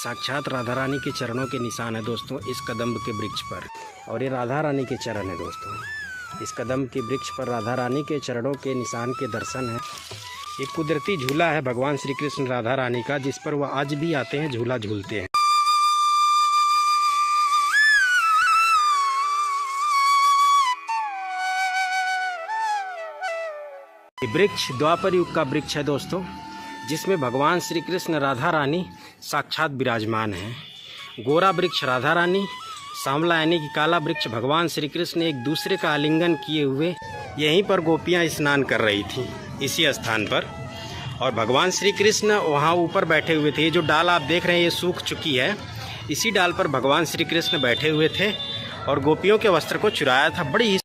साक्षात राधा रानी के चरणों के निशान है दोस्तों इस कदम्ब के वृक्ष पर। और ये राधा रानी के चरण है दोस्तों। इस कदम्ब के वृक्ष पर राधा रानी के चरणों के निशान के दर्शन है। एक कुदरती झूला है भगवान श्री कृष्ण राधा रानी का, जिस पर वह आज भी आते हैं, झूला झूलते हैं। ये वृक्ष द्वापर युग का वृक्ष है दोस्तों, जिसमें भगवान श्री कृष्ण राधा रानी साक्षात विराजमान हैं। गोरा वृक्ष राधा रानी, सांवला यानी कि काला वृक्ष भगवान श्री कृष्ण एक दूसरे का आलिंगन किए हुए यहीं पर गोपियां स्नान कर रही थी इसी स्थान पर। और भगवान श्री कृष्ण वहां ऊपर बैठे हुए थे। ये जो डाल आप देख रहे हैं ये सूख चुकी है, इसी डाल पर भगवान श्री कृष्ण बैठे हुए थे और गोपियों के वस्त्र को चुराया था। बड़ी ही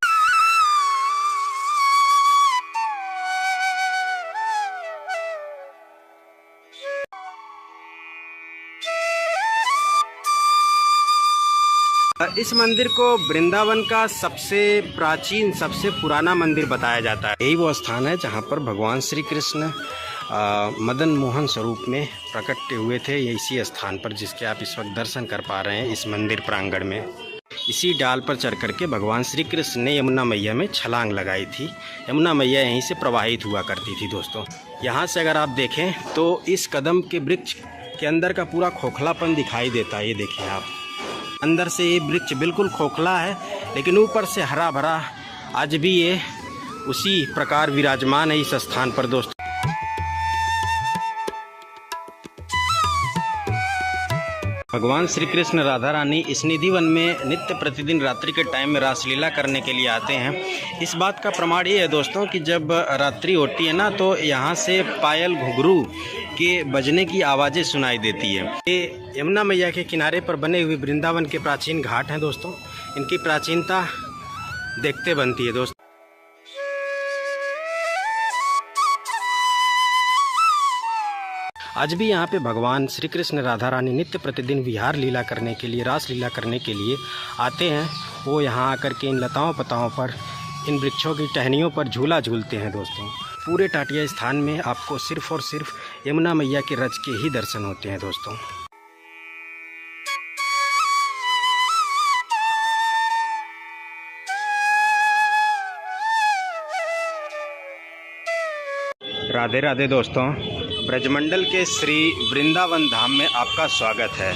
इस मंदिर को वृंदावन का सबसे प्राचीन, सबसे पुराना मंदिर बताया जाता है। यही वो स्थान है जहाँ पर भगवान श्री कृष्ण मदन मोहन स्वरूप में प्रकट हुए थे। ये इसी स्थान पर, जिसके आप इस वक्त दर्शन कर पा रहे हैं इस मंदिर प्रांगण में। इसी डाल पर चढ़ करके भगवान श्री कृष्ण ने यमुना मैया में छलांग लगाई थी। यमुना मैया यहीं से प्रवाहित हुआ करती थी दोस्तों। यहाँ से अगर आप देखें तो इस कदम के वृक्ष के अंदर का पूरा खोखलापन दिखाई देता है। ये देखें आप, अंदर से ये वृक्ष बिल्कुल खोखला है, लेकिन ऊपर से हरा भरा आज भी ये उसी प्रकार विराजमान है इस स्थान पर दोस्तों। भगवान श्री कृष्ण राधा रानी इस निधि वन में नित्य प्रतिदिन रात्रि के टाइम में रासलीला करने के लिए आते हैं। इस बात का प्रमाण ये है दोस्तों कि जब रात्रि होती है ना, तो यहाँ से पायल घुंघरू के बजने की आवाज़ें सुनाई देती है। ये यमुना मैया के किनारे पर बने हुए वृंदावन के प्राचीन घाट हैं दोस्तों। इनकी प्राचीनता देखते बनती है दोस्तों। आज भी यहाँ पे भगवान श्री कृष्ण राधा रानी नित्य प्रतिदिन विहार लीला करने के लिए, रास लीला करने के लिए आते हैं। वो यहाँ आकर के इन लताओं पताओं पर, इन वृक्षों की टहनियों पर झूला झूलते हैं दोस्तों। पूरे टाटिया स्थान में आपको सिर्फ और सिर्फ यमुना मैया के रज के ही दर्शन होते हैं दोस्तों। राधे राधे दोस्तों, ब्रजमंडल के श्री वृंदावन धाम में आपका स्वागत है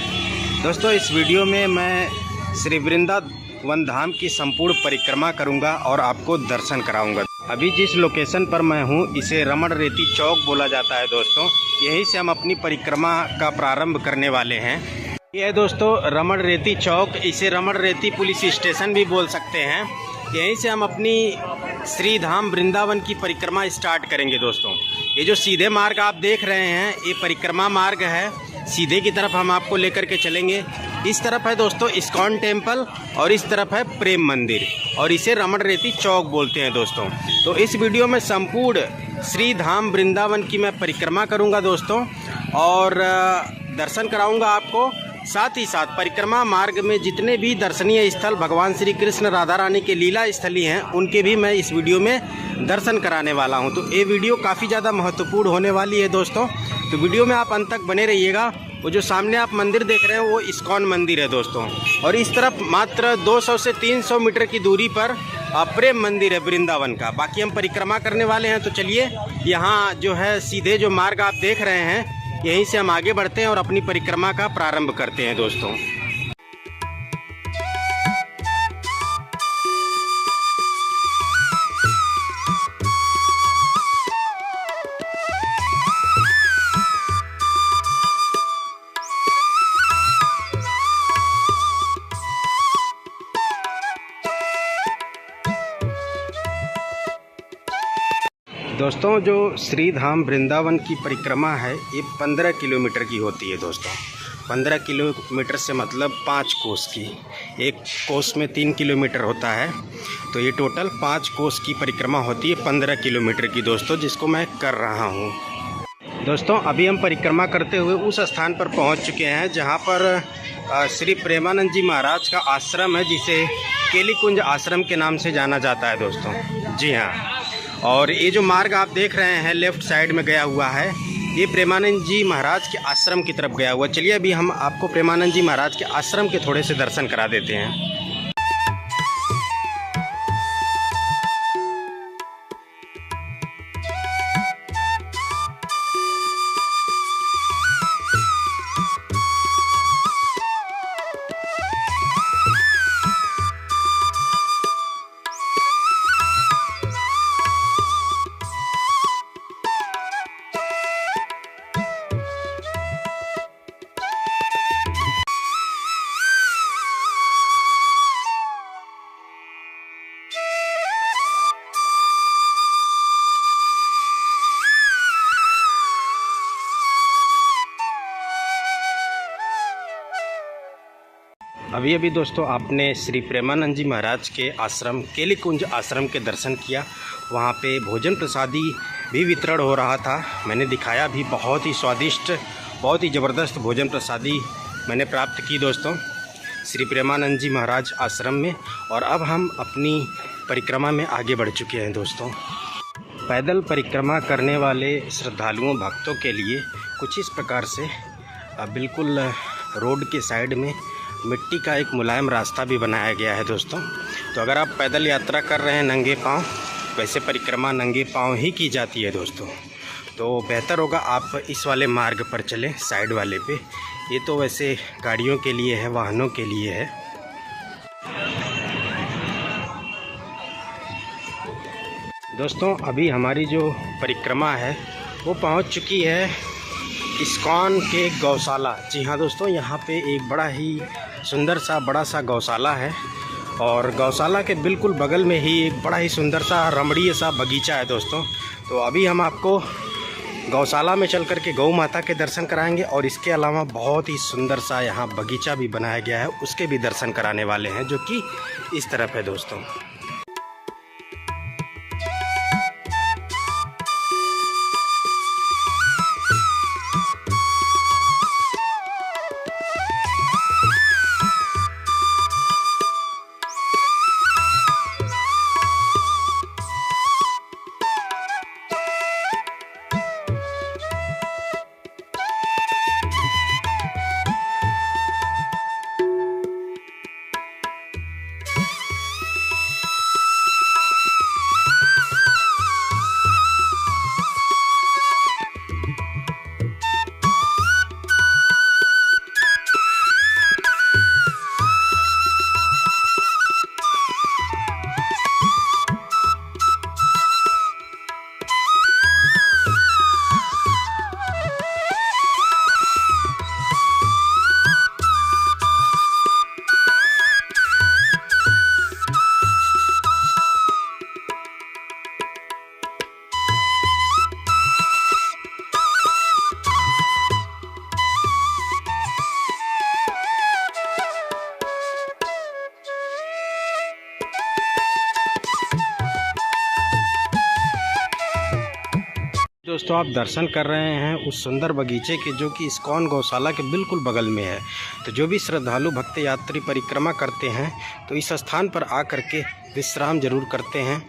दोस्तों। इस वीडियो में मैं श्री वृंदावन धाम की संपूर्ण परिक्रमा करूंगा और आपको दर्शन कराऊंगा। अभी जिस लोकेशन पर मैं हूं इसे रमण रेती चौक बोला जाता है दोस्तों। यहीं से हम अपनी परिक्रमा का प्रारंभ करने वाले हैं। यह है दोस्तों रमण रेती चौक, इसे रमण रेती पुलिस स्टेशन भी बोल सकते हैं। यहीं से हम अपनी श्री धाम वृंदावन की परिक्रमा स्टार्ट करेंगे दोस्तों। ये जो सीधे मार्ग आप देख रहे हैं ये परिक्रमा मार्ग है, सीधे की तरफ हम आपको लेकर के चलेंगे। इस तरफ है दोस्तों इस्कॉन टेम्पल और इस तरफ है प्रेम मंदिर, और इसे रमण रेती चौक बोलते हैं दोस्तों। तो इस वीडियो में संपूर्ण श्री धाम वृंदावन की मैं परिक्रमा करूंगा दोस्तों और दर्शन कराऊंगा आपको। साथ ही साथ परिक्रमा मार्ग में जितने भी दर्शनीय स्थल भगवान श्री कृष्ण राधा रानी के लीला स्थली हैं उनके भी मैं इस वीडियो में दर्शन कराने वाला हूं। तो ये वीडियो काफ़ी ज़्यादा महत्वपूर्ण होने वाली है दोस्तों, तो वीडियो में आप अंत तक बने रहिएगा। वो जो सामने आप मंदिर देख रहे हैं वो इस्कॉन मंदिर है दोस्तों, और इस तरफ मात्र 200 से 300 मीटर की दूरी पर प्रेम मंदिर है वृंदावन का। बाकी हम परिक्रमा करने वाले हैं, तो चलिए यहाँ जो है सीधे जो मार्ग आप देख रहे हैं यहीं से हम आगे बढ़ते हैं और अपनी परिक्रमा का प्रारंभ करते हैं दोस्तों। दोस्तों जो श्री धाम वृंदावन की परिक्रमा है ये 15 किलोमीटर की होती है दोस्तों। 15 किलोमीटर से मतलब 5 कोस की, एक कोस में 3 किलोमीटर होता है, तो ये टोटल 5 कोस की परिक्रमा होती है 15 किलोमीटर की दोस्तों, जिसको मैं कर रहा हूँ दोस्तों। अभी हम परिक्रमा करते हुए उस स्थान पर पहुँच चुके हैं जहाँ पर श्री प्रेमानंद जी महाराज का आश्रम है, जिसे केलीकुंज आश्रम के नाम से जाना जाता है दोस्तों। जी हाँ, और ये जो मार्ग आप देख रहे हैं लेफ़्ट साइड में गया हुआ है ये प्रेमानंद जी महाराज के आश्रम की तरफ गया हुआ। चलिए अभी हम आपको प्रेमानंद जी महाराज के आश्रम के थोड़े से दर्शन करा देते हैं। अभी दोस्तों आपने श्री प्रेमानंद जी महाराज के आश्रम केलीकुंज आश्रम के दर्शन किया। वहाँ पे भोजन प्रसादी भी वितरण हो रहा था, मैंने दिखाया भी। बहुत ही स्वादिष्ट, बहुत ही ज़बरदस्त भोजन प्रसादी मैंने प्राप्त की दोस्तों श्री प्रेमानंद जी महाराज आश्रम में। और अब हम अपनी परिक्रमा में आगे बढ़ चुके हैं दोस्तों। पैदल परिक्रमा करने वाले श्रद्धालुओं भक्तों के लिए कुछ इस प्रकार से बिल्कुल रोड के साइड में मिट्टी का एक मुलायम रास्ता भी बनाया गया है दोस्तों। तो अगर आप पैदल यात्रा कर रहे हैं नंगे पाँव, वैसे परिक्रमा नंगे पाँव ही की जाती है दोस्तों, तो बेहतर होगा आप इस वाले मार्ग पर चलें, साइड वाले पे। ये तो वैसे गाड़ियों के लिए है, वाहनों के लिए है। दोस्तों अभी हमारी जो परिक्रमा है वो पहुंच चुकी है इस्कॉन के गौशाला। जी हाँ दोस्तों, यहाँ पे एक बड़ा ही सुंदर सा बड़ा सा गौशाला है और गौशाला के बिल्कुल बगल में ही एक बड़ा ही सुंदर सा रमणीय सा बगीचा है दोस्तों। तो अभी हम आपको गौशाला में चल कर के गौ माता के दर्शन कराएंगे और इसके अलावा बहुत ही सुंदर सा यहाँ बगीचा भी बनाया गया है, उसके भी दर्शन कराने वाले हैं, जो कि इस तरफ है दोस्तों। दोस्तों आप दर्शन कर रहे हैं उस सुंदर बगीचे के, जो कि इस्कॉन गौशाला के बिल्कुल बगल में है। तो जो भी श्रद्धालु भक्त यात्री परिक्रमा करते हैं तो इस स्थान पर आकर के विश्राम जरूर करते हैं,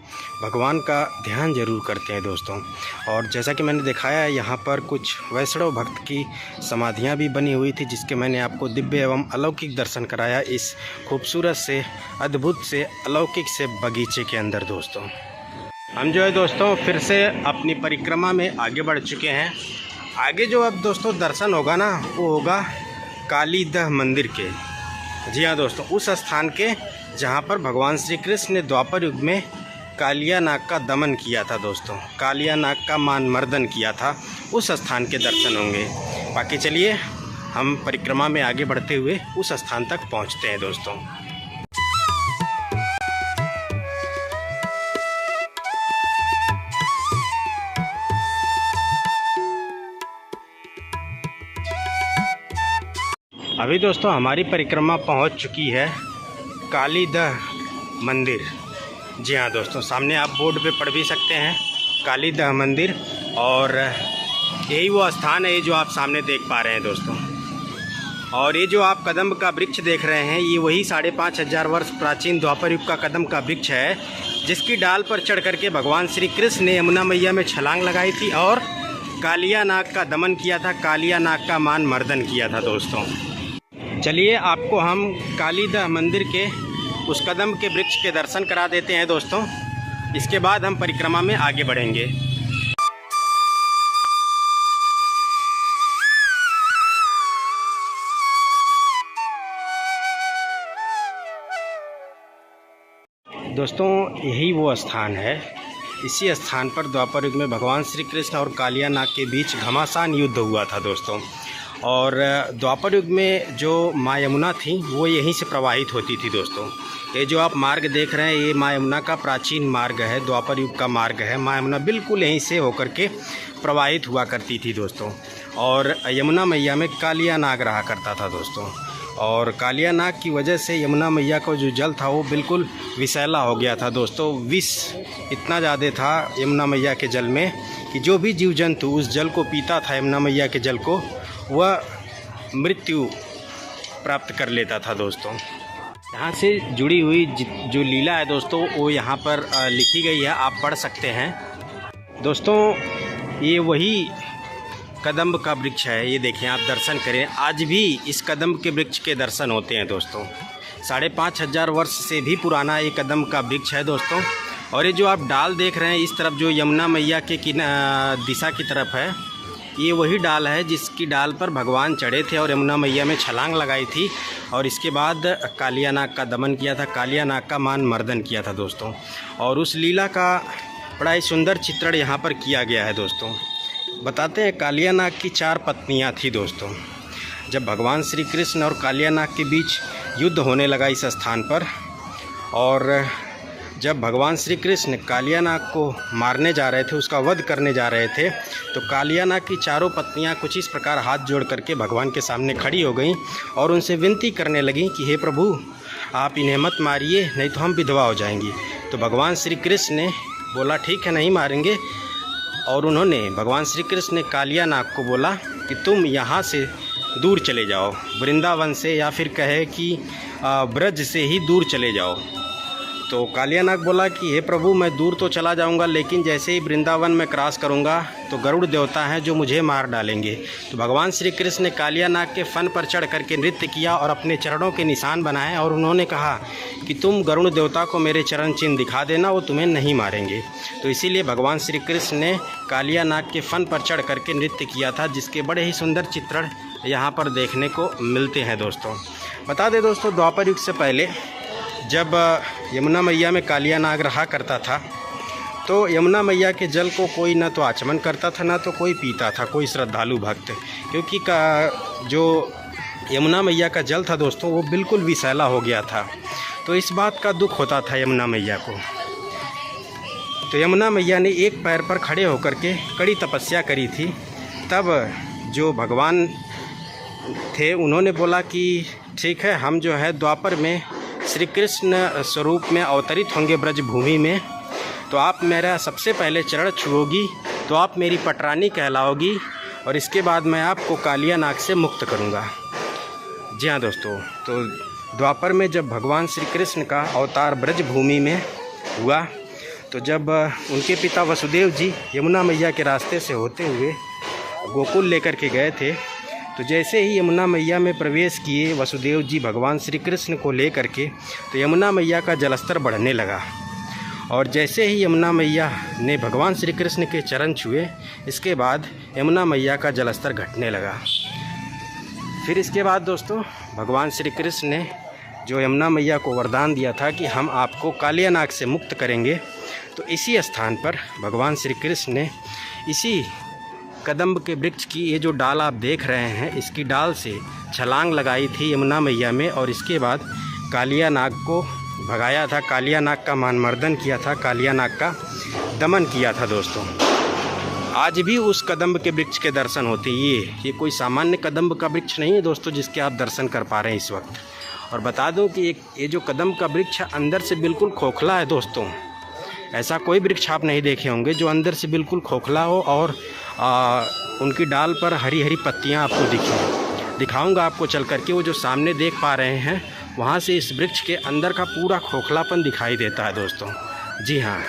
भगवान का ध्यान जरूर करते हैं दोस्तों। और जैसा कि मैंने दिखाया है, यहाँ पर कुछ वैष्णव भक्त की समाधियाँ भी बनी हुई थी, जिसके मैंने आपको दिव्य एवं अलौकिक दर्शन कराया इस खूबसूरत से, अद्भुत से, अलौकिक से बगीचे के अंदर दोस्तों। हम जो है दोस्तों फिर से अपनी परिक्रमा में आगे बढ़ चुके हैं। आगे जो अब दोस्तों दर्शन होगा ना, वो होगा कालीदह मंदिर के। जी हाँ दोस्तों, उस स्थान के जहाँ पर भगवान श्री कृष्ण ने द्वापर युग में कालिया नाग का दमन किया था दोस्तों, कालिया नाग का मान मर्दन किया था, उस स्थान के दर्शन होंगे। बाकी चलिए हम परिक्रमा में आगे बढ़ते हुए उस स्थान तक पहुँचते हैं दोस्तों। अभी दोस्तों हमारी परिक्रमा पहुंच चुकी है कालीदह मंदिर। जी हाँ दोस्तों, सामने आप बोर्ड पे पढ़ भी सकते हैं कालीदह मंदिर, और यही वो स्थान है जो आप सामने देख पा रहे हैं दोस्तों। और ये जो आप कदम्ब का वृक्ष देख रहे हैं, ये वही 5500 वर्ष प्राचीन द्वापर युग का कदम्ब का वृक्ष है, जिसकी डाल पर चढ़ करके भगवान श्री कृष्ण ने यमुना मैया में छलांग लगाई थी और कालिया नाग का दमन किया था, कालिया नाग का मान मर्दन किया था दोस्तों। चलिए आपको हम कालीदह मंदिर के उस कदम के वृक्ष के दर्शन करा देते हैं दोस्तों। इसके बाद हम परिक्रमा में आगे बढ़ेंगे। दोस्तों यही वो स्थान है, इसी स्थान पर द्वापर युग में भगवान श्री कृष्ण और कालिया नाग के बीच घमासान युद्ध हुआ था दोस्तों। और द्वापर युग में जो माँ यमुना थी वो यहीं से प्रवाहित होती थी दोस्तों। ये जो आप मार्ग देख रहे हैं ये माँ यमुना का प्राचीन मार्ग है, द्वापर युग का मार्ग है। माँ यमुना बिल्कुल यहीं से होकर के प्रवाहित हुआ करती थी दोस्तों। और यमुना मैया में कालिया नाग रहा करता था दोस्तों। और कालिया नाग की वजह से यमुना मैया का जो जल था वो बिल्कुल विषैला हो गया था दोस्तों। विष इतना ज़्यादा था यमुना मैया के जल में कि जो भी जीव जंतु उस जल को पीता था, यमुना मैया के जल को, वह मृत्यु प्राप्त कर लेता था दोस्तों। यहाँ से जुड़ी हुई जो लीला है दोस्तों वो यहाँ पर लिखी गई है, आप पढ़ सकते हैं दोस्तों। ये वही कदम्ब का वृक्ष है, ये देखें आप दर्शन करें। आज भी इस कदम्ब के वृक्ष के दर्शन होते हैं दोस्तों। 5,500 वर्ष से भी पुराना ये कदम्ब का वृक्ष है दोस्तों। और ये जो आप डाल देख रहे हैं इस तरफ जो यमुना मैया के दिशा की तरफ है, ये वही डाल है जिसकी डाल पर भगवान चढ़े थे और यमुना मैया में छलांग लगाई थी और इसके बाद कालिया नाग का दमन किया था, कालिया नाग का मान मर्दन किया था दोस्तों। और उस लीला का बड़ा ही सुंदर चित्रण यहाँ पर किया गया है दोस्तों। बताते हैं कालिया नाग की 4 पत्नियाँ थी दोस्तों। जब भगवान श्री कृष्ण और कालिया नाग के बीच युद्ध होने लगा इस स्थान पर, और जब भगवान श्री कृष्ण कालिया नाग को मारने जा रहे थे, उसका वध करने जा रहे थे, तो कालिया नाग की 4 पत्नियां कुछ इस प्रकार हाथ जोड़ करके भगवान के सामने खड़ी हो गईं और उनसे विनती करने लगीं कि हे प्रभु आप इन्हें मत मारिए, नहीं तो हम विधवा हो जाएंगी। तो भगवान श्री कृष्ण ने बोला ठीक है नहीं मारेंगे। और उन्होंने भगवान श्री कृष्ण ने कालिया नाग को बोला कि तुम यहाँ से दूर चले जाओ, वृंदावन से, या फिर कहे कि ब्रज से ही दूर चले जाओ। तो कालिया नाग बोला कि हे प्रभु मैं दूर तो चला जाऊंगा, लेकिन जैसे ही वृंदावन में क्रॉस करूंगा तो गरुड़ देवता हैं जो मुझे मार डालेंगे। तो भगवान श्री कृष्ण ने कालिया नाग के फन पर चढ़ करके नृत्य किया और अपने चरणों के निशान बनाए और उन्होंने कहा कि तुम गरुड़ देवता को मेरे चरण चिन्ह दिखा देना, वो तुम्हें नहीं मारेंगे। तो इसीलिए भगवान श्री कृष्ण ने कालिया नाग के फन पर चढ़ करके नृत्य किया था, जिसके बड़े ही सुंदर चित्रण यहाँ पर देखने को मिलते हैं दोस्तों। बता दें दोस्तों, द्वापर युग से पहले जब यमुना मैया में कालिया नाग रहा करता था तो यमुना मैया के जल को कोई न तो आचमन करता था ना तो कोई पीता था, कोई श्रद्धालु भक्त, क्योंकि जो यमुना मैया का जल था दोस्तों वो बिल्कुल विषैला हो गया था। तो इस बात का दुख होता था यमुना मैया को। तो यमुना मैया ने एक पैर पर खड़े होकर के कड़ी तपस्या करी थी। तब जो भगवान थे उन्होंने बोला कि ठीक है, हम जो है द्वापर में श्री कृष्ण स्वरूप में अवतरित होंगे ब्रज भूमि में, तो आप मेरा सबसे पहले चरण छुओगी तो आप मेरी पटरानी कहलाओगी और इसके बाद मैं आपको कालिया नाग से मुक्त करूंगा। जी हाँ दोस्तों, तो द्वापर में जब भगवान श्री कृष्ण का अवतार ब्रज भूमि में हुआ तो जब उनके पिता वसुदेव जी यमुना मैया के रास्ते से होते हुए गोकुल लेकर के गए थे, तो जैसे ही यमुना मैया में प्रवेश किए वसुदेव जी भगवान श्री कृष्ण को लेकर के, तो यमुना मैया का जलस्तर बढ़ने लगा। और जैसे ही यमुना मैया ने भगवान श्री कृष्ण के चरण छुए, इसके बाद यमुना मैया का जलस्तर घटने लगा। फिर इसके बाद दोस्तों भगवान श्री कृष्ण ने जो यमुना मैया को वरदान दिया था कि हम आपको कालिया नाग से मुक्त करेंगे, तो इसी स्थान पर भगवान श्री कृष्ण ने इसी कदम्ब के वृक्ष की ये जो डाल आप देख रहे हैं, इसकी डाल से छलांग लगाई थी यमुना मैया में और इसके बाद कालिया नाग को भगाया था, कालिया नाग का मानमर्दन किया था, कालिया नाग का दमन किया था दोस्तों। आज भी उस कदम्ब के वृक्ष के दर्शन होते हैं। ये कोई सामान्य कदम्ब का वृक्ष नहीं है दोस्तों जिसके आप दर्शन कर पा रहे हैं इस वक्त। और बता दूं कि ये जो कदम्ब का वृक्ष अंदर से बिल्कुल खोखला है दोस्तों। ऐसा कोई वृक्ष आप नहीं देखे होंगे जो अंदर से बिल्कुल खोखला हो और उनकी डाल पर हरी हरी पत्तियां आपको दिखाऊंगा आपको चल करके। वो जो सामने देख पा रहे हैं वहाँ से इस वृक्ष के अंदर का पूरा खोखलापन दिखाई देता है दोस्तों। जी हाँ,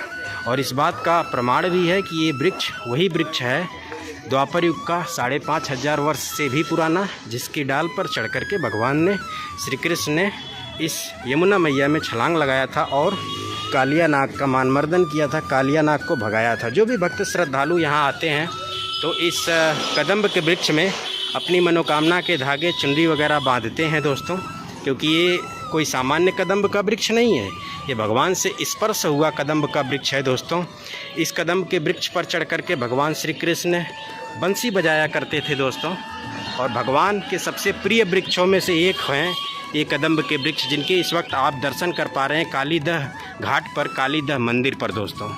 और इस बात का प्रमाण भी है कि ये वृक्ष वही वृक्ष है द्वापर युग का 5500 वर्ष से भी पुराना, जिसकी डाल पर चढ़ कर के भगवान ने श्री कृष्ण ने इस यमुना मैया में छलांग लगाया था और कालिया नाग का मानमर्दन किया था, कालिया नाग को भगाया था। जो भी भक्त श्रद्धालु यहाँ आते हैं तो इस कदम्ब के वृक्ष में अपनी मनोकामना के धागे, चुनरी वगैरह बांधते हैं दोस्तों, क्योंकि ये कोई सामान्य कदम्ब का वृक्ष नहीं है, ये भगवान से स्पर्श हुआ कदम्ब का वृक्ष है दोस्तों। इस कदम्ब के वृक्ष पर चढ़ कर के भगवान श्री कृष्ण बंसी बजाया करते थे दोस्तों। और भगवान के सबसे प्रिय वृक्षों में से एक हैं ये कदम्ब के वृक्ष, जिनके इस वक्त आप दर्शन कर पा रहे हैं कालीदह घाट पर, कालीदह मंदिर पर दोस्तों।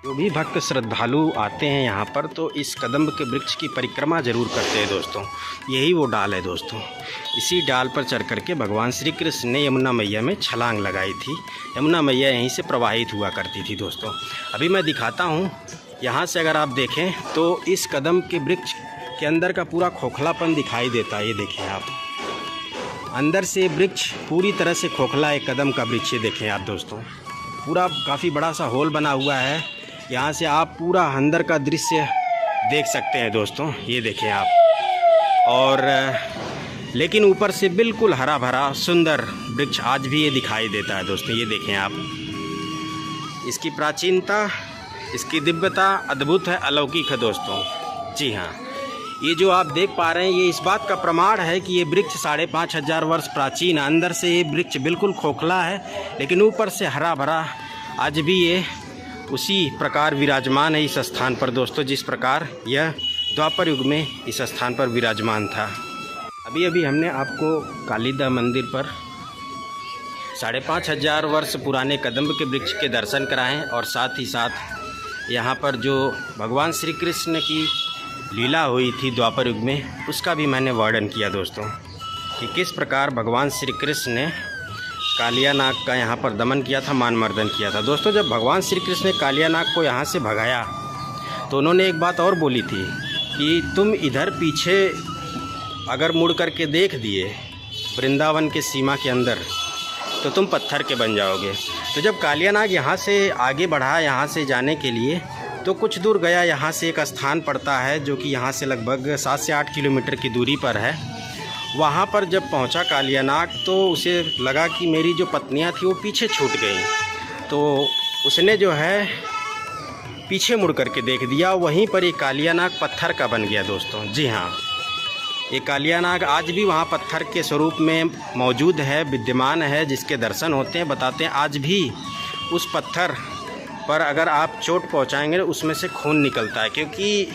जो भी भक्त श्रद्धालु आते हैं यहाँ पर तो इस कदम्ब के वृक्ष की परिक्रमा जरूर करते हैं दोस्तों। यही वो डाल है दोस्तों, इसी डाल पर चढ़ कर के भगवान श्री कृष्ण ने यमुना मैया में छलांग लगाई थी। यमुना मैया यहीं से प्रवाहित हुआ करती थी दोस्तों। अभी मैं दिखाता हूँ, यहाँ से अगर आप देखें तो इस कदम्ब के वृक्ष के अंदर का पूरा खोखलापन दिखाई देता है। ये देखें आप, अंदर से वृक्ष पूरी तरह से खोखला है कदम का वृक्ष। ये देखें आप दोस्तों, पूरा काफ़ी बड़ा सा होल बना हुआ है, यहाँ से आप पूरा अंदर का दृश्य देख सकते हैं दोस्तों। ये देखें आप, और लेकिन ऊपर से बिल्कुल हरा भरा सुंदर वृक्ष आज भी ये दिखाई देता है दोस्तों। ये देखें आप, इसकी प्राचीनता, इसकी दिव्यता अद्भुत है, अलौकिक है दोस्तों। जी हाँ, ये जो आप देख पा रहे हैं ये इस बात का प्रमाण है कि ये वृक्ष 5500 वर्ष प्राचीन है। अंदर से ये वृक्ष बिल्कुल खोखला है, लेकिन ऊपर से हरा भरा आज भी ये उसी प्रकार विराजमान है इस स्थान पर दोस्तों, जिस प्रकार यह द्वापर युग में इस स्थान पर विराजमान था। अभी अभी हमने आपको कालीदह मंदिर पर 5500 वर्ष पुराने कदम्ब के वृक्ष के दर्शन कराएं और साथ ही साथ यहाँ पर जो भगवान श्री कृष्ण की लीला हुई थी द्वापर युग में उसका भी मैंने वर्णन किया दोस्तों, कि किस प्रकार भगवान श्री कृष्ण ने कालिया नाग का यहाँ पर दमन किया था, मानमर्दन किया था दोस्तों। जब भगवान श्री कृष्ण ने कालिया नाग को यहाँ से भगाया तो उन्होंने एक बात और बोली थी कि तुम इधर पीछे अगर मुड़ कर के देख दिए वृंदावन के सीमा के अंदर तो तुम पत्थर के बन जाओगे। तो जब कालिया नाग यहाँ से आगे बढ़ा, यहाँ से जाने के लिए, तो कुछ दूर गया, यहाँ से एक स्थान पड़ता है जो कि यहाँ से लगभग 7 से 8 किलोमीटर की दूरी पर है। वहाँ पर जब पहुँचा कालिया नाग तो उसे लगा कि मेरी जो पत्नियाँ थी वो पीछे छूट गई, तो उसने जो है पीछे मुड़ करके देख दिया। वहीं पर ये कालिया नाग पत्थर का बन गया दोस्तों। जी हाँ, ये कालिया नाग आज भी वहाँ पत्थर के स्वरूप में मौजूद है, विद्यमान है, जिसके दर्शन होते हैं। बताते हैं आज भी उस पत्थर पर अगर आप चोट पहुँचाएँगे उसमें से खून निकलता है, क्योंकि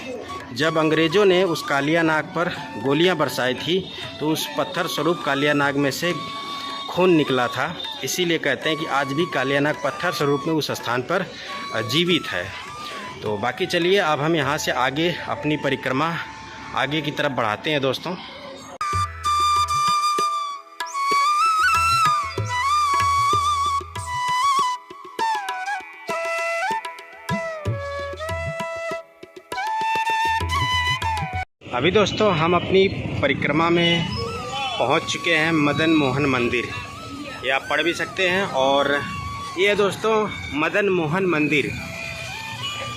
जब अंग्रेज़ों ने उस कालिया नाग पर गोलियां बरसाई थी तो उस पत्थर स्वरूप कालिया नाग में से खून निकला था। इसीलिए कहते हैं कि आज भी कालिया नाग पत्थर स्वरूप में उस स्थान पर जीवित है। तो बाकी चलिए अब हम यहाँ से आगे अपनी परिक्रमा आगे की तरफ बढ़ाते हैं दोस्तों। अभी दोस्तों हम अपनी परिक्रमा में पहुंच चुके हैं मदन मोहन मंदिर। ये आप पढ़ भी सकते हैं। और ये है दोस्तों मदन मोहन मंदिर,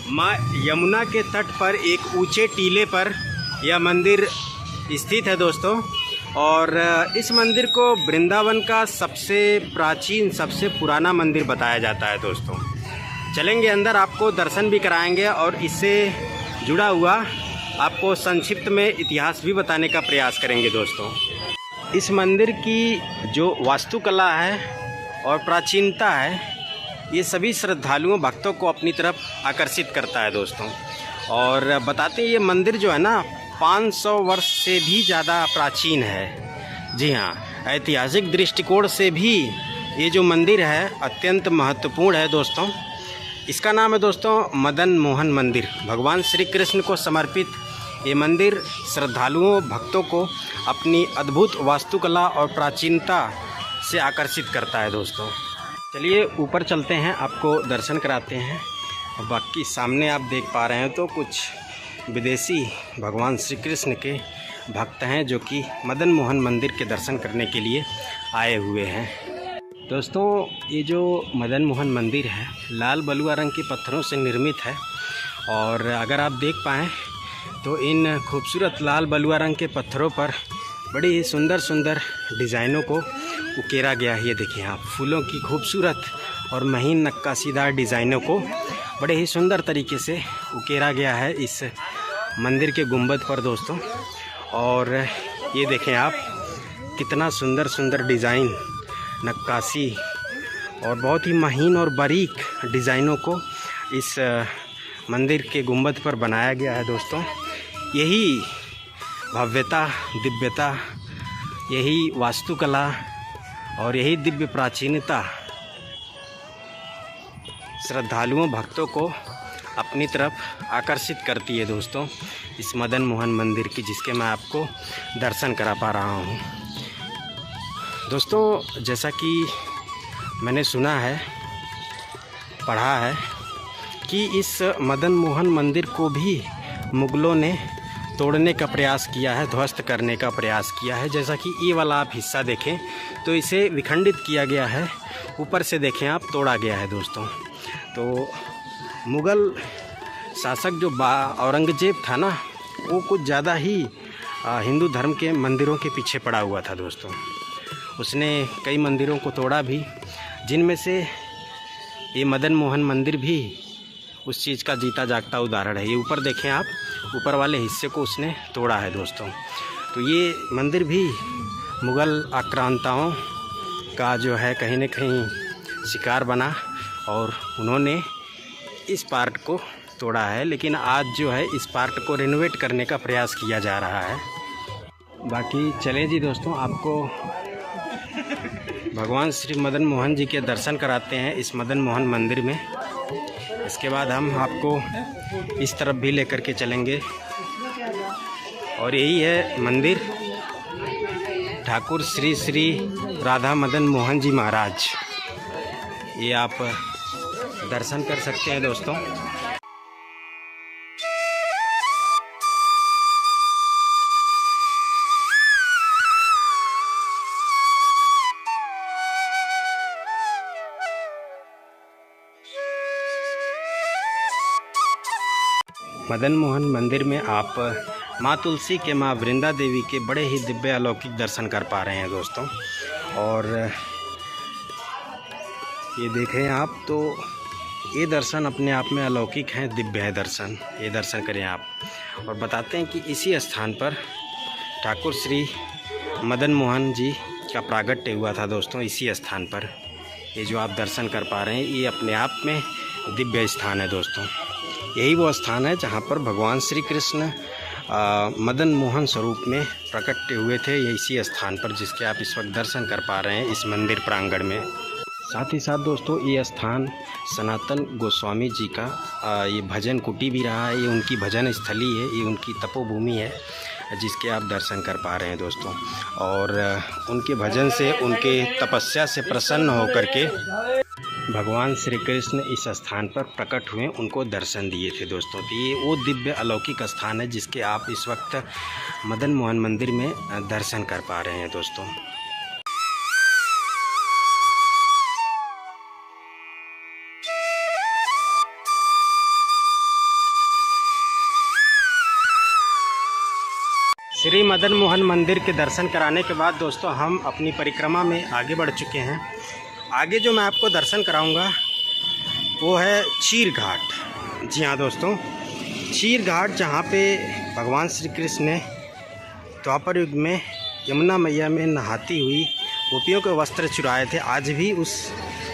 माँ यमुना के तट पर एक ऊंचे टीले पर यह मंदिर स्थित है दोस्तों। और इस मंदिर को वृंदावन का सबसे प्राचीन, सबसे पुराना मंदिर बताया जाता है दोस्तों। चलेंगे अंदर, आपको दर्शन भी कराएंगे और इससे जुड़ा हुआ आपको संक्षिप्त में इतिहास भी बताने का प्रयास करेंगे दोस्तों। इस मंदिर की जो वास्तुकला है और प्राचीनता है ये सभी श्रद्धालुओं, भक्तों को अपनी तरफ आकर्षित करता है दोस्तों। और बताते हैं ये मंदिर जो है ना 500 वर्ष से भी ज़्यादा प्राचीन है। जी हाँ, ऐतिहासिक दृष्टिकोण से भी ये जो मंदिर है अत्यंत महत्वपूर्ण है दोस्तों। इसका नाम है दोस्तों मदन मोहन मंदिर। भगवान श्री कृष्ण को समर्पित ये मंदिर श्रद्धालुओं, भक्तों को अपनी अद्भुत वास्तुकला और प्राचीनता से आकर्षित करता है दोस्तों। चलिए ऊपर चलते हैं, आपको दर्शन कराते हैं। और बाकी सामने आप देख पा रहे हैं तो कुछ विदेशी भगवान श्री कृष्ण के भक्त हैं जो कि मदन मोहन मंदिर के दर्शन करने के लिए आए हुए हैं। दोस्तों ये जो मदन मोहन मंदिर है लाल बलुआ रंग के पत्थरों से निर्मित है। और अगर आप देख पाएँ तो इन खूबसूरत लाल बलुआ रंग के पत्थरों पर बड़ी ही सुंदर सुंदर डिज़ाइनों को उकेरा गया है। ये देखिए आप, फूलों की खूबसूरत और महीन नक्काशीदार डिज़ाइनों को बड़े ही सुंदर तरीके से उकेरा गया है इस मंदिर के गुंबद पर दोस्तों। और ये देखें आप, कितना सुंदर सुंदर डिज़ाइन, नक्काशी और बहुत ही महीन और बारीक डिज़ाइनों को इस मंदिर के गुंबद पर बनाया गया है दोस्तों। यही भव्यता, दिव्यता, यही वास्तुकला और यही दिव्य प्राचीनता श्रद्धालुओं, भक्तों को अपनी तरफ आकर्षित करती है दोस्तों, इस मदन मोहन मंदिर की, जिसके मैं आपको दर्शन करा पा रहा हूँ। दोस्तों, जैसा कि मैंने सुना है, पढ़ा है कि इस मदन मोहन मंदिर को भी मुग़लों ने तोड़ने का प्रयास किया है, ध्वस्त करने का प्रयास किया है। जैसा कि ये वाला आप हिस्सा देखें तो इसे विखंडित किया गया है, ऊपर से देखें आप, तोड़ा गया है दोस्तों। तो मुग़ल शासक जो औरंगज़ेब था ना, वो कुछ ज़्यादा ही हिंदू धर्म के मंदिरों के पीछे पड़ा हुआ था दोस्तों। उसने कई मंदिरों को तोड़ा भी, जिनमें से ये मदन मोहन मंदिर भी उस चीज़ का जीता जागता उदाहरण है। ये ऊपर देखें आप, ऊपर वाले हिस्से को उसने तोड़ा है दोस्तों। तो ये मंदिर भी मुग़ल आक्रांताओं का जो है कहीं न कहीं शिकार बना और उन्होंने इस पार्ट को तोड़ा है। लेकिन आज जो है इस पार्ट को रेनोवेट करने का प्रयास किया जा रहा है। बाकी चले जी दोस्तों, आपको भगवान श्री मदन मोहन जी के दर्शन कराते हैं इस मदन मोहन मंदिर में। इसके बाद हम आपको इस तरफ भी लेकर के चलेंगे। और यही है मंदिर, ठाकुर श्री श्री राधा मदन मोहन जी महाराज। ये आप दर्शन कर सकते हैं दोस्तों। मदन मोहन मंदिर में आप माँ तुलसी के, माँ वृंदा देवी के बड़े ही दिव्य अलौकिक दर्शन कर पा रहे हैं दोस्तों। और ये देखें आप, तो ये दर्शन अपने आप में अलौकिक हैं, दिव्य है दर्शन। ये दर्शन करें आप। और बताते हैं कि इसी स्थान पर ठाकुर श्री मदन मोहन जी का प्रागट्य हुआ था दोस्तों, इसी स्थान पर। ये जो आप दर्शन कर पा रहे हैं, ये अपने आप में दिव्य स्थान है दोस्तों। यही वो स्थान है जहाँ पर भगवान श्री कृष्ण मदन मोहन स्वरूप में प्रकट हुए थे। ये इसी स्थान पर, जिसके आप इस वक्त दर्शन कर पा रहे हैं इस मंदिर प्रांगण में। साथ ही साथ दोस्तों, ये स्थान सनातन गोस्वामी जी का ये भजन कुटी भी रहा है। ये उनकी भजन स्थली है, ये उनकी तपोभूमि है, जिसके आप दर्शन कर पा रहे हैं दोस्तों। और उनके भजन से, उनके तपस्या से प्रसन्न होकर के भगवान श्री कृष्ण इस स्थान पर प्रकट हुए, उनको दर्शन दिए थे दोस्तों। तो ये वो दिव्य अलौकिक स्थान है जिसके आप इस वक्त मदन मोहन मंदिर में दर्शन कर पा रहे हैं दोस्तों। श्री मदन मोहन मंदिर के दर्शन कराने के बाद दोस्तों, हम अपनी परिक्रमा में आगे बढ़ चुके हैं। आगे जो मैं आपको दर्शन कराऊंगा वो है चीर घाट। जी हाँ दोस्तों, चीर घाट, जहाँ पे भगवान श्री कृष्ण ने द्वापर युग में यमुना मैया में नहाती हुई गोपियों के वस्त्र चुराए थे। आज भी उस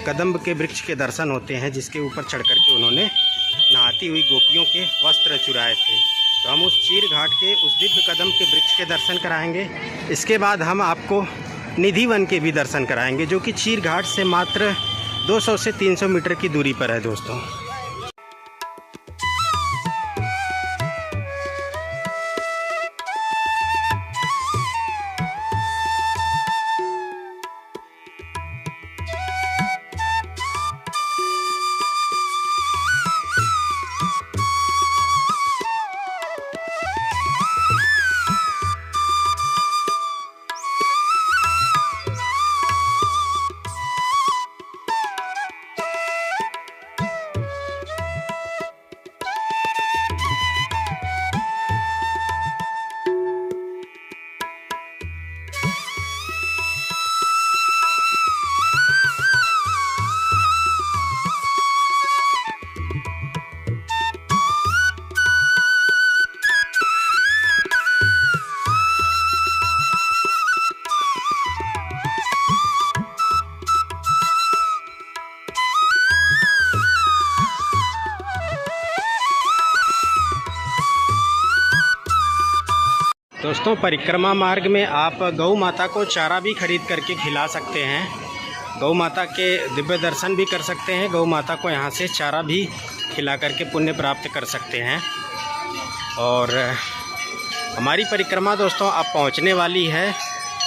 कदम्ब के वृक्ष के दर्शन होते हैं, जिसके ऊपर चढ़ कर के उन्होंने नहाती हुई गोपियों के वस्त्र चुराए थे। तो हम उस चीर घाट के, उस दिव्य कदम्ब के वृक्ष के दर्शन कराएंगे। इसके बाद हम आपको निधि वन के भी दर्शन कराएंगे, जो कि चीर घाट से मात्र 200 से 300 मीटर की दूरी पर है दोस्तों। दोस्तों परिक्रमा मार्ग में आप गौ माता को चारा भी खरीद करके खिला सकते हैं, गौ माता के दिव्य दर्शन भी कर सकते हैं, गौ माता को यहाँ से चारा भी खिला करके पुण्य प्राप्त कर सकते हैं। और हमारी परिक्रमा दोस्तों अब पहुँचने वाली है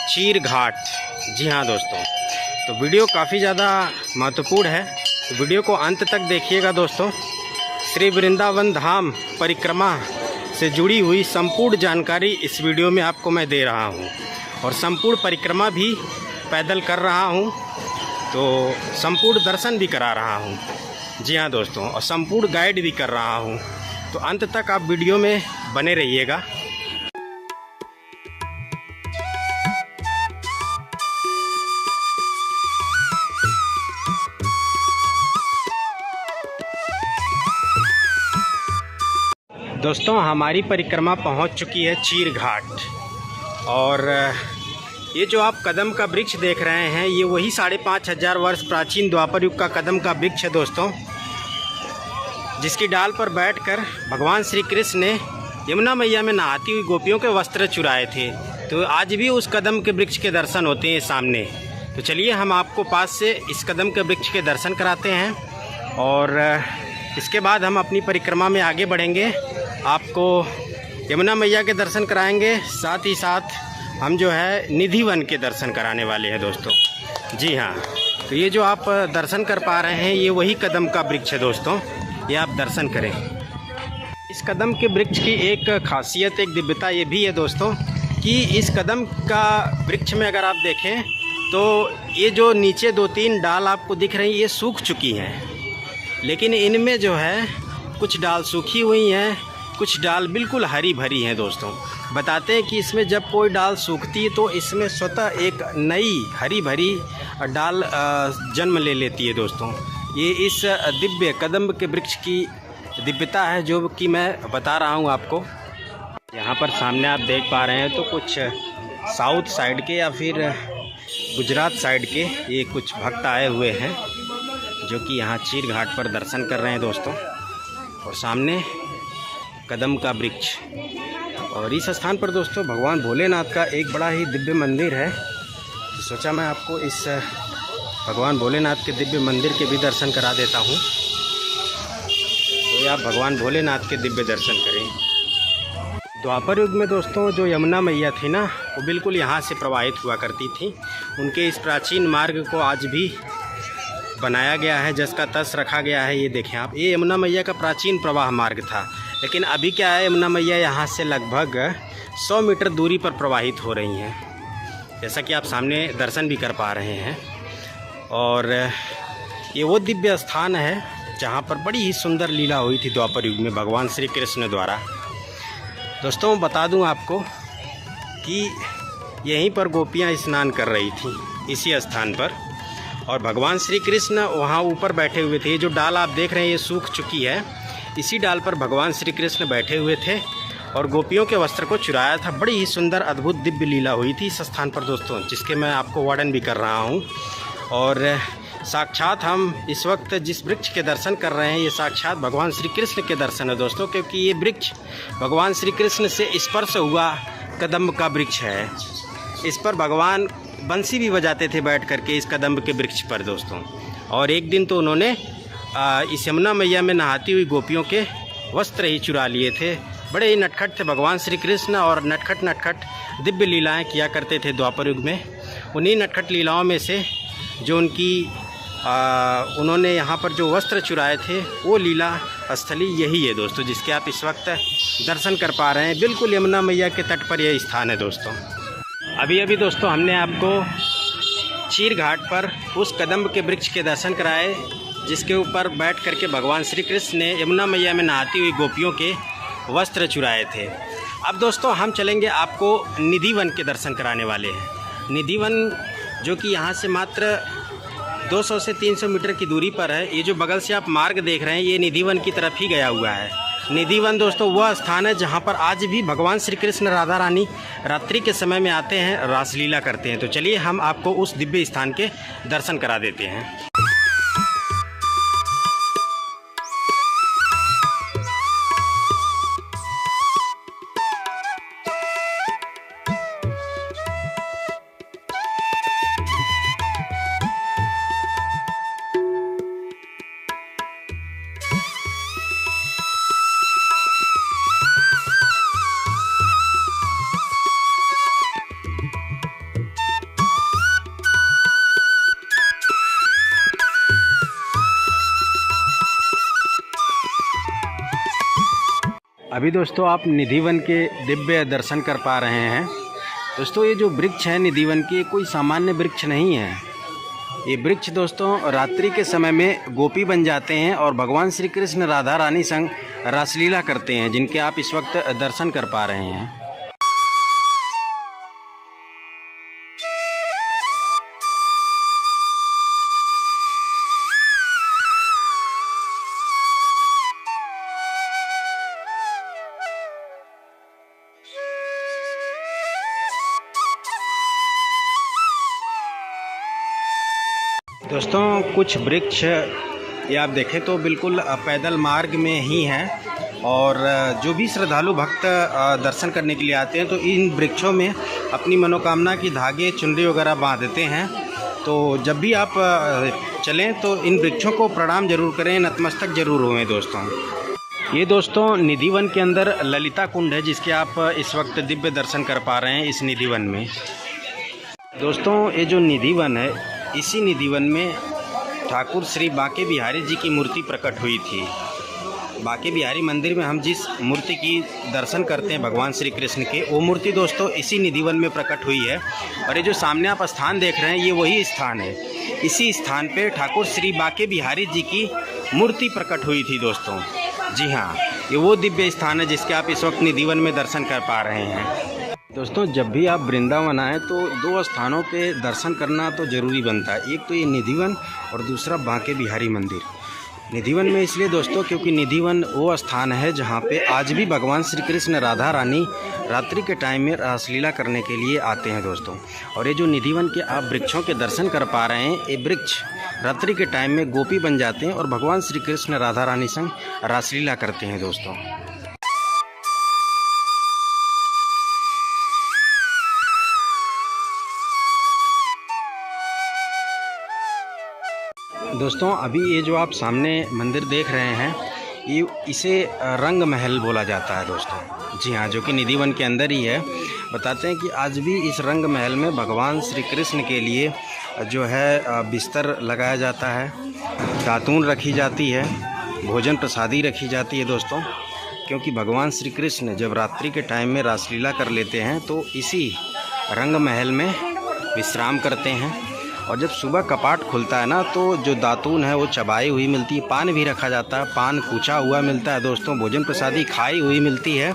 चीर घाट। जी हाँ दोस्तों, तो वीडियो काफ़ी ज़्यादा महत्वपूर्ण है, तो वीडियो को अंत तक देखिएगा दोस्तों। श्री वृंदावन धाम परिक्रमा से जुड़ी हुई संपूर्ण जानकारी इस वीडियो में आपको मैं दे रहा हूँ, और संपूर्ण परिक्रमा भी पैदल कर रहा हूँ, तो संपूर्ण दर्शन भी करा रहा हूँ। जी हाँ दोस्तों, और संपूर्ण गाइड भी कर रहा हूँ, तो अंत तक आप वीडियो में बने रहिएगा। दोस्तों हमारी परिक्रमा पहुंच चुकी है चीर घाट, और ये जो आप कदम का वृक्ष देख रहे हैं ये वही 5,500 वर्ष प्राचीन द्वापर युग का कदम का वृक्ष है दोस्तों, जिसकी डाल पर बैठकर भगवान श्री कृष्ण ने यमुना मैया में नहाती हुई गोपियों के वस्त्र चुराए थे। तो आज भी उस कदम के वृक्ष के दर्शन होते हैं सामने। तो चलिए हम आपको पास से इस कदम के वृक्ष के दर्शन कराते हैं, और इसके बाद हम अपनी परिक्रमा में आगे बढ़ेंगे। आपको यमुना मैया के दर्शन कराएंगे, साथ ही साथ हम जो है निधि वन के दर्शन कराने वाले हैं दोस्तों। जी हाँ, तो ये जो आप दर्शन कर पा रहे हैं ये वही कदम का वृक्ष है दोस्तों, ये आप दर्शन करें। इस कदम के वृक्ष की एक खासियत, एक दिव्यता ये भी है दोस्तों कि इस कदम का वृक्ष में अगर आप देखें तो ये जो नीचे 2-3 डाल आपको दिख रही हैं ये सूख चुकी हैं, लेकिन इनमें जो है कुछ डाल सूखी हुई हैं, कुछ डाल बिल्कुल हरी भरी हैं दोस्तों। बताते हैं कि इसमें जब कोई डाल सूखती है तो इसमें स्वतः एक नई हरी भरी डाल जन्म ले लेती है दोस्तों। ये इस दिव्य कदम के वृक्ष की दिव्यता है जो कि मैं बता रहा हूँ आपको। यहाँ पर सामने आप देख पा रहे हैं तो कुछ साउथ साइड के या फिर गुजरात साइड के ये कुछ भक्त आए हुए हैं जो कि यहाँ चीर घाट पर दर्शन कर रहे हैं दोस्तों, और सामने कदम का वृक्ष। और इस स्थान पर दोस्तों भगवान भोलेनाथ का एक बड़ा ही दिव्य मंदिर है, तो सोचा मैं आपको इस भगवान भोलेनाथ के दिव्य मंदिर के भी दर्शन करा देता हूँ, तो आप भगवान भोलेनाथ के दिव्य दर्शन करें। द्वापर युग में दोस्तों जो यमुना मैया थी ना वो बिल्कुल यहाँ से प्रवाहित हुआ करती थी। उनके इस प्राचीन मार्ग को आज भी बनाया गया है, जिसका तस रखा गया है। ये देखें आप, ये यमुना मैया का प्राचीन प्रवाह मार्ग था, लेकिन अभी क्या है यमुना मैया यहाँ से लगभग 100 मीटर दूरी पर प्रवाहित हो रही हैं, जैसा कि आप सामने दर्शन भी कर पा रहे हैं। और ये वो दिव्य स्थान है जहाँ पर बड़ी ही सुंदर लीला हुई थी द्वापर युग में भगवान श्री कृष्ण द्वारा। दोस्तों बता दूँ आपको कि यहीं पर गोपियाँ स्नान कर रही थी इसी स्थान पर, और भगवान श्री कृष्ण वहाँ ऊपर बैठे हुए थे। ये जो डाल आप देख रहे हैं ये सूख चुकी है, इसी डाल पर भगवान श्री कृष्ण बैठे हुए थे और गोपियों के वस्त्र को चुराया था। बड़ी ही सुंदर अद्भुत दिव्य लीला हुई थी इस स्थान पर दोस्तों, जिसके मैं आपको वर्णन भी कर रहा हूँ। और साक्षात हम इस वक्त जिस वृक्ष के दर्शन कर रहे हैं ये साक्षात भगवान श्री कृष्ण के दर्शन है दोस्तों, क्योंकि ये वृक्ष भगवान श्री कृष्ण से स्पर्श हुआ कदम्ब का वृक्ष है। इस पर भगवान बंसी भी बजाते थे बैठ करके इस कदम्ब के वृक्ष पर दोस्तों। और एक दिन तो उन्होंने इस यमुना मैया में नहाती हुई गोपियों के वस्त्र ही चुरा लिए थे। बड़े ही नटखट थे भगवान श्री कृष्ण, और नटखट दिव्य लीलाएं किया करते थे द्वापर युग में। उन्हीं नटखट लीलाओं में से जो उन्होंने यहाँ पर जो वस्त्र चुराए थे वो लीला स्थली यही है दोस्तों, जिसके आप इस वक्त दर्शन कर पा रहे हैं। बिल्कुल यमुना मैया के तट पर यह स्थान है दोस्तों। अभी दोस्तों हमने आपको चीर घाट पर उस कदम्ब के वृक्ष के दर्शन कराए जिसके ऊपर बैठ करके भगवान श्री कृष्ण ने यमुना मैया में नहाती हुई गोपियों के वस्त्र चुराए थे। अब दोस्तों हम चलेंगे आपको निधि वन के दर्शन कराने वाले हैं। निधि वन जो कि यहाँ से मात्र 200 से 300 मीटर की दूरी पर है। ये जो बगल से आप मार्ग देख रहे हैं ये निधि वन की तरफ ही गया हुआ है। निधि वन दोस्तों वह स्थान है जहाँ पर आज भी भगवान श्री कृष्ण राधा रानी रात्रि के समय में आते हैं, रासलीला करते हैं। तो चलिए हम आपको उस दिव्य स्थान के दर्शन करा देते हैं। अभी दोस्तों आप निधिवन के दिव्य दर्शन कर पा रहे हैं। दोस्तों ये जो वृक्ष है निधिवन के, कोई सामान्य वृक्ष नहीं है। ये वृक्ष दोस्तों रात्रि के समय में गोपी बन जाते हैं और भगवान श्री कृष्ण राधा रानी संग रासलीला करते हैं, जिनके आप इस वक्त दर्शन कर पा रहे हैं। दोस्तों कुछ वृक्ष ये आप देखें तो बिल्कुल पैदल मार्ग में ही हैं, और जो भी श्रद्धालु भक्त दर्शन करने के लिए आते हैं तो इन वृक्षों में अपनी मनोकामना की धागे चुनरी वगैरह बांधते हैं। तो जब भी आप चलें तो इन वृक्षों को प्रणाम जरूर करें, नतमस्तक जरूर हुए दोस्तों। ये दोस्तों निधिवन के अंदर ललिता कुंड है, जिसके आप इस वक्त दिव्य दर्शन कर पा रहे हैं इस निधिवन में। दोस्तों ये जो निधिवन है, इसी निधिवन में ठाकुर श्री बांके बिहारी जी की मूर्ति प्रकट हुई थी। बांके बिहारी मंदिर में हम जिस मूर्ति की दर्शन करते हैं भगवान श्री कृष्ण के, वो मूर्ति दोस्तों इसी निधिवन में प्रकट हुई है। और ये जो सामने आप स्थान देख रहे हैं, ये वही स्थान है। इसी स्थान पे ठाकुर श्री बांके बिहारी जी की मूर्ति प्रकट हुई थी दोस्तों। जी हाँ, ये वो दिव्य स्थान है जिसके आप इस वक्त निधिवन में दर्शन कर पा रहे हैं। दोस्तों जब भी आप वृंदावन आएँ तो दो स्थानों पे दर्शन करना तो ज़रूरी बनता है। एक तो ये निधिवन और दूसरा बांके बिहारी मंदिर। निधिवन में इसलिए दोस्तों क्योंकि निधिवन वो स्थान है जहाँ पे आज भी भगवान श्री कृष्ण राधा रानी रात्रि के टाइम में रासलीला करने के लिए आते हैं दोस्तों। और ये जो निधिवन के आप वृक्षों के दर्शन कर पा रहे हैं, ये वृक्ष रात्रि के टाइम में गोपी बन जाते हैं और भगवान श्री कृष्ण राधा रानी संग रासलीला करते हैं दोस्तों। दोस्तों अभी ये जो आप सामने मंदिर देख रहे हैं, ये इसे रंग महल बोला जाता है दोस्तों। जी हाँ, जो कि निधिवन के अंदर ही है। बताते हैं कि आज भी इस रंग महल में भगवान श्री कृष्ण के लिए जो है बिस्तर लगाया जाता है, दातून रखी जाती है, भोजन प्रसादी रखी जाती है दोस्तों। क्योंकि भगवान श्री कृष्ण जब रात्रि के टाइम में रासलीला कर लेते हैं तो इसी रंग महल में विश्राम करते हैं। और जब सुबह कपाट खुलता है ना, तो जो दातून है वो चबाई हुई मिलती है, पान भी रखा जाता है, पान कूचा हुआ मिलता है दोस्तों, भोजन प्रसादी खाई हुई मिलती है,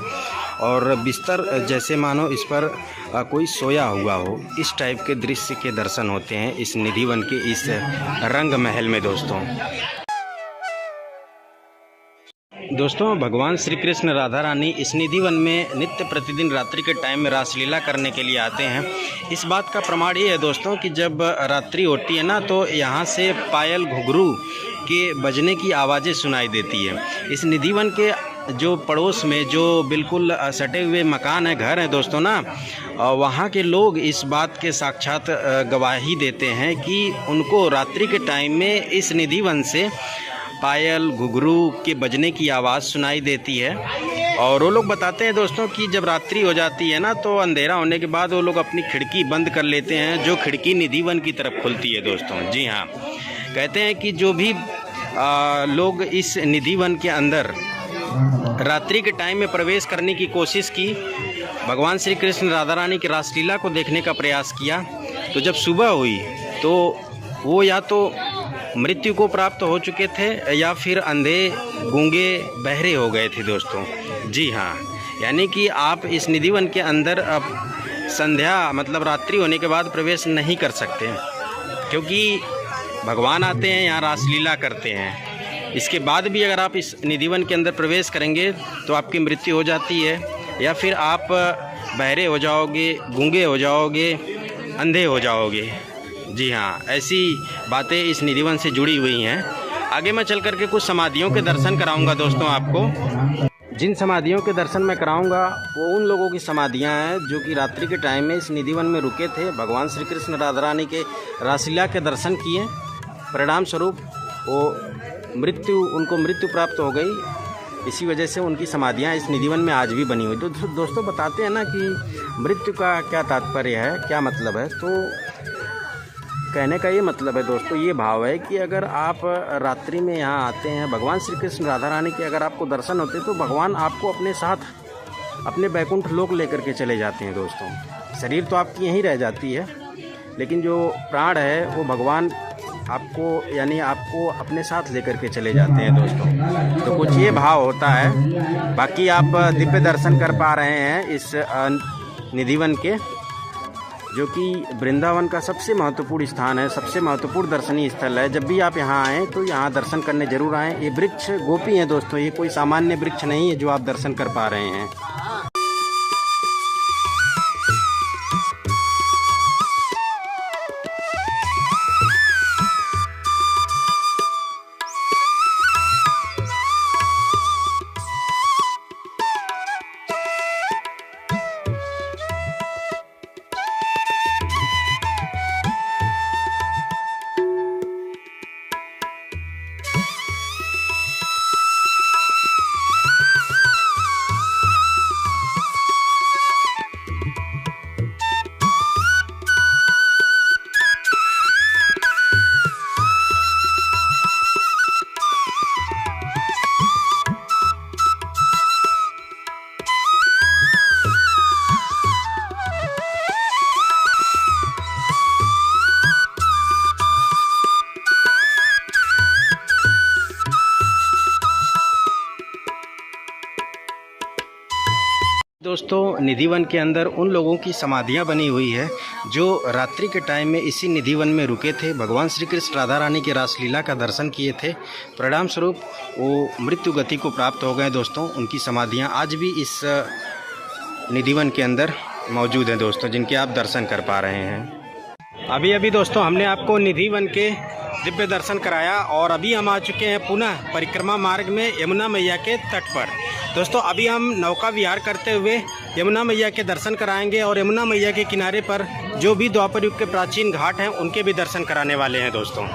और बिस्तर जैसे मानो इस पर कोई सोया हुआ हो, इस टाइप के दृश्य के दर्शन होते हैं इस निधिवन के इस रंग महल में दोस्तों। दोस्तों भगवान श्री कृष्ण राधा रानी इस निधिवन में नित्य प्रतिदिन रात्रि के टाइम में रासलीला करने के लिए आते हैं। इस बात का प्रमाण ये है दोस्तों कि जब रात्रि होती है ना, तो यहाँ से पायल घुघरू के बजने की आवाज़ें सुनाई देती है। इस निधिवन के जो पड़ोस में जो बिल्कुल सटे हुए मकान है, घर है दोस्तों ना, वहाँ के लोग इस बात के साक्षात गवाही देते हैं कि उनको रात्रि के टाइम में इस निधिवन से पायल घुघरू के बजने की आवाज़ सुनाई देती है। और वो लोग बताते हैं दोस्तों कि जब रात्रि हो जाती है ना, तो अंधेरा होने के बाद वो लोग अपनी खिड़की बंद कर लेते हैं, जो खिड़की निधिवन की तरफ खुलती है दोस्तों। जी हाँ, कहते हैं कि जो भी लोग इस निधिवन के अंदर रात्रि के टाइम में प्रवेश करने की कोशिश की, भगवान श्री कृष्ण राधा रानी की रासलीला को देखने का प्रयास किया, तो जब सुबह हुई तो वो या तो मृत्यु को प्राप्त हो चुके थे या फिर अंधे गूंगे बहरे हो गए थे दोस्तों। जी हाँ, यानी कि आप इस निधिवन के अंदर अब संध्या मतलब रात्रि होने के बाद प्रवेश नहीं कर सकते, क्योंकि भगवान आते हैं यहाँ रासलीला करते हैं। इसके बाद भी अगर आप इस निधिवन के अंदर प्रवेश करेंगे तो आपकी मृत्यु हो जाती है, या फिर आप बहरे हो जाओगे, गूंगे हो जाओगे, अंधे हो जाओगे। जी हाँ, ऐसी बातें इस निधिवन से जुड़ी हुई हैं। आगे मैं चल करके कुछ समाधियों के दर्शन कराऊंगा दोस्तों आपको। जिन समाधियों के दर्शन मैं कराऊंगा वो उन लोगों की समाधियां हैं जो कि रात्रि के टाइम में इस निधिवन में रुके थे, भगवान श्री कृष्ण राधा रानी के रासलीला के दर्शन किए, परिणाम स्वरूप वो उनको मृत्यु प्राप्त हो गई। इसी वजह से उनकी समाधियां इस निधिवन में आज भी बनी हुई। तो दोस्तों बताते हैं ना कि मृत्यु का क्या तात्पर्य है, क्या मतलब है। तो कहने का ये मतलब है दोस्तों, ये भाव है कि अगर आप रात्रि में यहाँ आते हैं, भगवान श्री कृष्ण राधा रानी के अगर आपको दर्शन होते तो भगवान आपको अपने साथ अपने बैकुंठ लोक लेकर के चले जाते हैं दोस्तों। शरीर तो आपकी यहीं रह जाती है, लेकिन जो प्राण है वो भगवान आपको यानी आपको अपने साथ लेकर के चले जाते हैं दोस्तों। तो कुछ ये भाव होता है। बाकी आप दिव्य दर्शन कर पा रहे हैं इस निधिवन के, जो कि वृंदावन का सबसे महत्वपूर्ण स्थान है, सबसे महत्वपूर्ण दर्शनीय स्थल है। जब भी आप यहाँ आएँ तो यहाँ दर्शन करने जरूर आएँ। ये वृक्ष गोपी हैं दोस्तों, ये कोई सामान्य वृक्ष नहीं है जो आप दर्शन कर पा रहे हैं। दोस्तों निधिवन के अंदर उन लोगों की समाधियां बनी हुई है जो रात्रि के टाइम में इसी निधिवन में रुके थे, भगवान श्री कृष्ण राधा रानी के रासलीला का दर्शन किए थे। परिणाम स्वरूप वो मृत्यु गति को प्राप्त हो गए दोस्तों। उनकी समाधियां आज भी इस निधिवन के अंदर मौजूद हैं दोस्तों, जिनके आप दर्शन कर पा रहे हैं। अभी दोस्तों हमने आपको निधिवन के दिव्य दर्शन कराया और अभी हम आ चुके हैं पुनः परिक्रमा मार्ग में यमुना मैया के तट पर। दोस्तों अभी हम नौका विहार करते हुए यमुना मैया के दर्शन कराएंगे और यमुना मैया के किनारे पर जो भी द्वापर युग के प्राचीन घाट हैं उनके भी दर्शन कराने वाले हैं दोस्तों।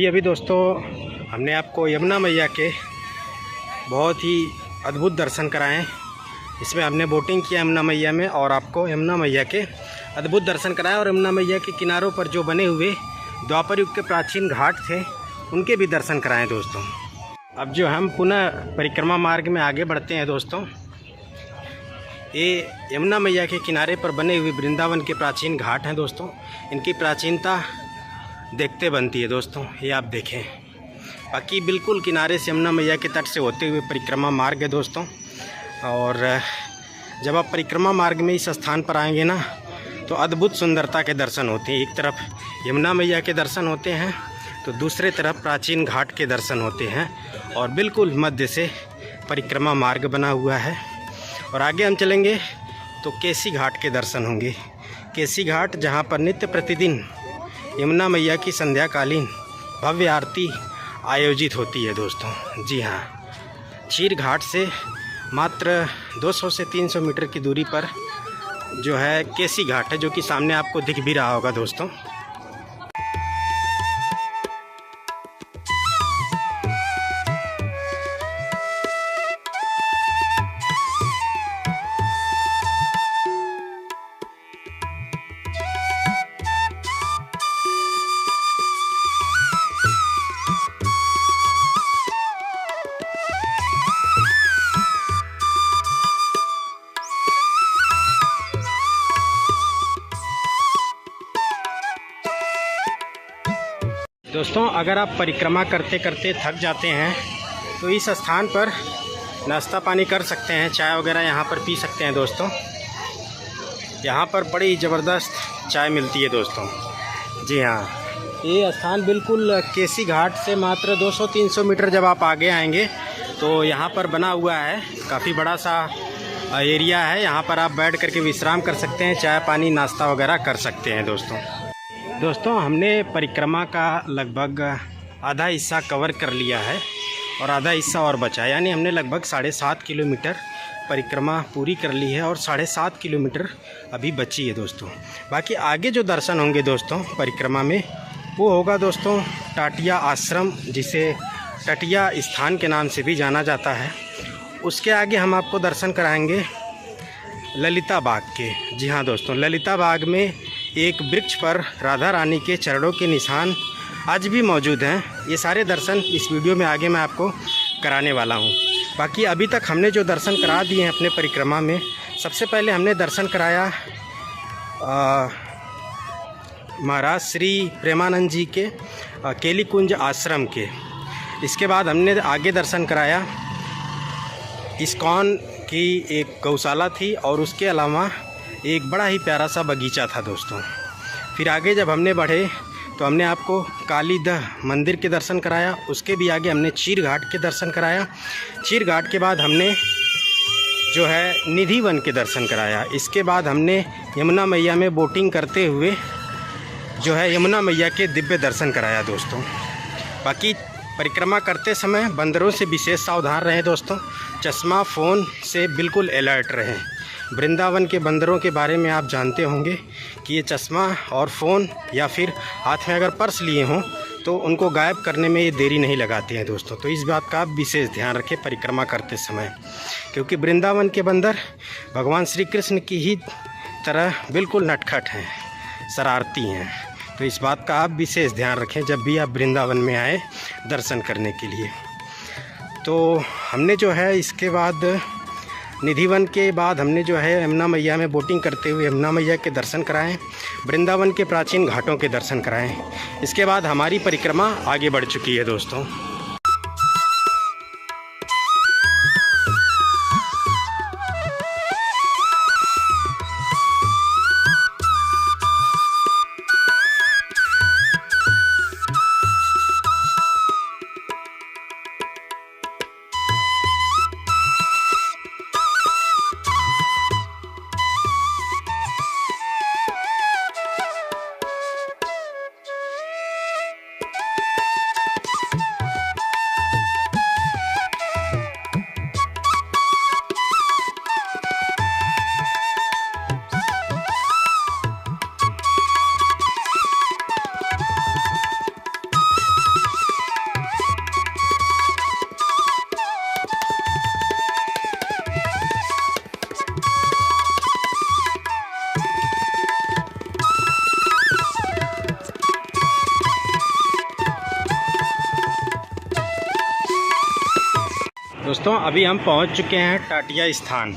अभी दोस्तों हमने आपको यमुना मैया के बहुत ही अद्भुत दर्शन कराएं। इसमें हमने बोटिंग किया यमुना मैया में और आपको यमुना मैया के अद्भुत दर्शन कराएं और यमुना मैया के किनारों पर जो बने हुए द्वापर युग के प्राचीन घाट थे उनके भी दर्शन कराएं दोस्तों। अब जो हम पुनः परिक्रमा मार्ग में आगे बढ़ते हैं दोस्तों, ये यमुना मैया के किनारे पर बने हुए वृंदावन के प्राचीन घाट हैं दोस्तों। इनकी प्राचीनता देखते बनती है दोस्तों, ये आप देखें। बाकी बिल्कुल किनारे से यमुना मैया के तट से होते हुए परिक्रमा मार्ग है दोस्तों। और जब आप परिक्रमा मार्ग में इस स्थान पर आएंगे ना तो अद्भुत सुंदरता के दर्शन होते हैं। एक तरफ यमुना मैया के दर्शन होते हैं तो दूसरे तरफ प्राचीन घाट के दर्शन होते हैं और बिल्कुल मध्य से परिक्रमा मार्ग बना हुआ है। और आगे हम चलेंगे तो केसी घाट के दर्शन होंगे। केसी घाट जहाँ पर नित्य प्रतिदिन यमुना मैया की संध्याकालीन भव्य आरती आयोजित होती है दोस्तों। जी हाँ, चीर घाट से मात्र 200 से 300 मीटर की दूरी पर जो है केसी घाट है, जो कि सामने आपको दिख भी रहा होगा दोस्तों। दोस्तों, अगर आप परिक्रमा करते करते थक जाते हैं तो इस स्थान पर नाश्ता पानी कर सकते हैं, चाय वगैरह यहाँ पर पी सकते हैं दोस्तों। यहाँ पर बड़ी ज़बरदस्त चाय मिलती है दोस्तों। जी हाँ, ये स्थान बिल्कुल केसी घाट से मात्र 200-300 मीटर जब आप आगे आएंगे तो यहाँ पर बना हुआ है। काफ़ी बड़ा सा एरिया है, यहाँ पर आप बैठ करके विश्राम कर सकते हैं, चाय पानी नाश्ता वगैरह कर सकते हैं दोस्तों। हमने परिक्रमा का लगभग आधा हिस्सा कवर कर लिया है और आधा हिस्सा और बचा है, यानी हमने लगभग 7.5 किलोमीटर परिक्रमा पूरी कर ली है और 7.5 किलोमीटर अभी बची है दोस्तों। बाकी आगे जो दर्शन होंगे दोस्तों परिक्रमा में वो होगा दोस्तों टाटिया आश्रम, जिसे टटिया स्थान के नाम से भी जाना जाता है। उसके आगे हम आपको दर्शन कराएंगे ललिता बाग के। जी हाँ दोस्तों, ललिता बाग में एक वृक्ष पर राधा रानी के चरणों के निशान आज भी मौजूद हैं। ये सारे दर्शन इस वीडियो में आगे मैं आपको कराने वाला हूँ। बाकी अभी तक हमने जो दर्शन करा दिए हैं अपने परिक्रमा में, सबसे पहले हमने दर्शन कराया महाराज श्री प्रेमानंद जी के केली कुंज आश्रम के। इसके बाद हमने आगे दर्शन कराया इस्कॉन की एक गौशाला थी और उसके अलावा एक बड़ा ही प्यारा सा बगीचा था दोस्तों। फिर आगे जब हमने बढ़े तो हमने आपको कालीदह मंदिर के दर्शन कराया। उसके भी आगे हमने चीर घाट के दर्शन कराया। चीर घाट के बाद हमने जो है निधि वन के दर्शन कराया। इसके बाद हमने यमुना मैया में बोटिंग करते हुए जो है यमुना मैया के दिव्य दर्शन कराया दोस्तों। बाकी परिक्रमा करते समय बंदरों से विशेष सावधान रहें दोस्तों। चश्मा फ़ोन से बिल्कुल अलर्ट रहें। वृंदावन के बंदरों के बारे में आप जानते होंगे कि ये चश्मा और फ़ोन या फिर हाथ में अगर पर्स लिए हों तो उनको गायब करने में ये देरी नहीं लगाते हैं दोस्तों। तो इस बात का आप विशेष ध्यान रखें परिक्रमा करते समय, क्योंकि वृंदावन के बंदर भगवान श्री कृष्ण की ही तरह बिल्कुल नटखट हैं, शरारती हैं। तो इस बात का आप विशेष ध्यान रखें जब भी आप वृंदावन में आए दर्शन करने के लिए। तो हमने जो है इसके बाद निधिवन के बाद हमने जो है यमुना मैया में बोटिंग करते हुए यमुना मैया के दर्शन कराएं, वृंदावन के प्राचीन घाटों के दर्शन कराएं। इसके बाद हमारी परिक्रमा आगे बढ़ चुकी है दोस्तों। दोस्तों अभी हम पहुंच चुके हैं टाटिया स्थान।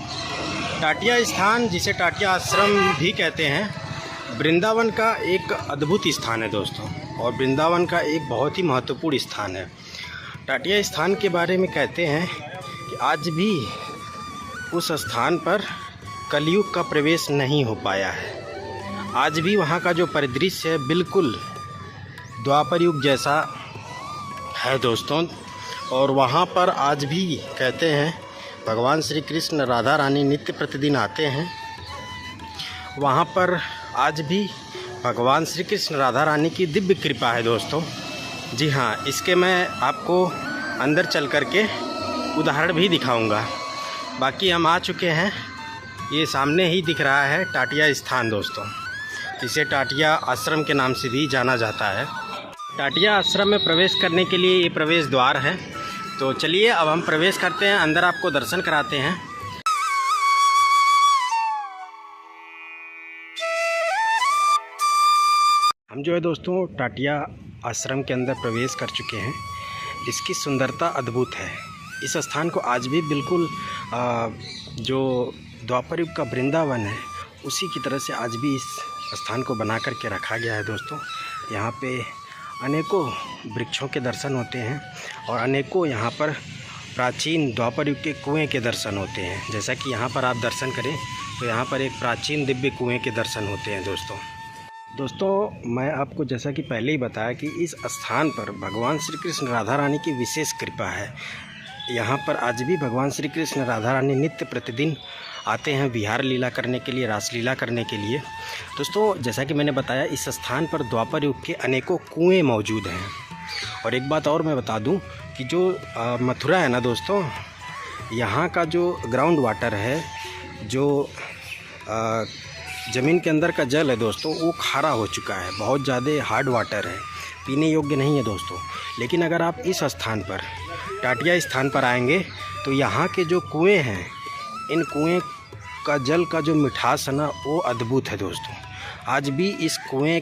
टाटिया स्थान, जिसे टाटिया आश्रम भी कहते हैं, वृंदावन का एक अद्भुत स्थान है दोस्तों, और वृंदावन का एक बहुत ही महत्वपूर्ण स्थान है। टाटिया स्थान के बारे में कहते हैं कि आज भी उस स्थान पर कलयुग का प्रवेश नहीं हो पाया है। आज भी वहाँ का जो परिदृश्य है बिल्कुल द्वापर युग जैसा है दोस्तों। और वहाँ पर आज भी कहते हैं भगवान श्री कृष्ण राधा रानी नित्य प्रतिदिन आते हैं। वहाँ पर आज भी भगवान श्री कृष्ण राधा रानी की दिव्य कृपा है दोस्तों। जी हाँ, इसके मैं आपको अंदर चल कर के उदाहरण भी दिखाऊंगा। बाकी हम आ चुके हैं, ये सामने ही दिख रहा है टाटिया स्थान दोस्तों। इसे टाटिया आश्रम के नाम से भी जाना जाता है। टाटिया आश्रम में प्रवेश करने के लिए ये प्रवेश द्वार है। तो चलिए अब हम प्रवेश करते हैं, अंदर आपको दर्शन कराते हैं। हम जो है दोस्तों टाटिया आश्रम के अंदर प्रवेश कर चुके हैं। इसकी सुंदरता अद्भुत है। इस स्थान को आज भी बिल्कुल जो द्वापर युग का वृंदावन है उसी की तरह से आज भी इस स्थान को बना कर के रखा गया है दोस्तों। यहाँ पे अनेकों वृक्षों के दर्शन होते हैं और अनेकों यहाँ पर प्राचीन द्वापर युग के कुएँ के दर्शन होते हैं। जैसा कि यहाँ पर आप दर्शन करें तो यहाँ पर एक प्राचीन दिव्य कुएँ के दर्शन होते हैं दोस्तों मैं आपको जैसा कि पहले ही बताया कि इस स्थान पर भगवान श्री कृष्ण राधा रानी की विशेष कृपा है। यहाँ पर आज भी भगवान श्री कृष्ण राधा रानी नित्य प्रतिदिन आते हैं विहार लीला करने के लिए, रासलीला करने के लिए। दोस्तों जैसा कि मैंने बताया इस स्थान पर द्वापर युग के अनेकों कुएँ मौजूद हैं। और एक बात और मैं बता दूं कि जो मथुरा है ना दोस्तों, यहाँ का जो ग्राउंड वाटर है, जो ज़मीन के अंदर का जल है दोस्तों, वो खारा हो चुका है, बहुत ज़्यादा हार्ड वाटर है, पीने योग्य नहीं है दोस्तों। लेकिन अगर आप इस स्थान पर टाटिया स्थान पर आएंगे तो यहाँ के जो कुएँ हैं, इन कुएँ का जल का जो मिठास है ना वो अद्भुत है दोस्तों। आज भी इस कुएँ,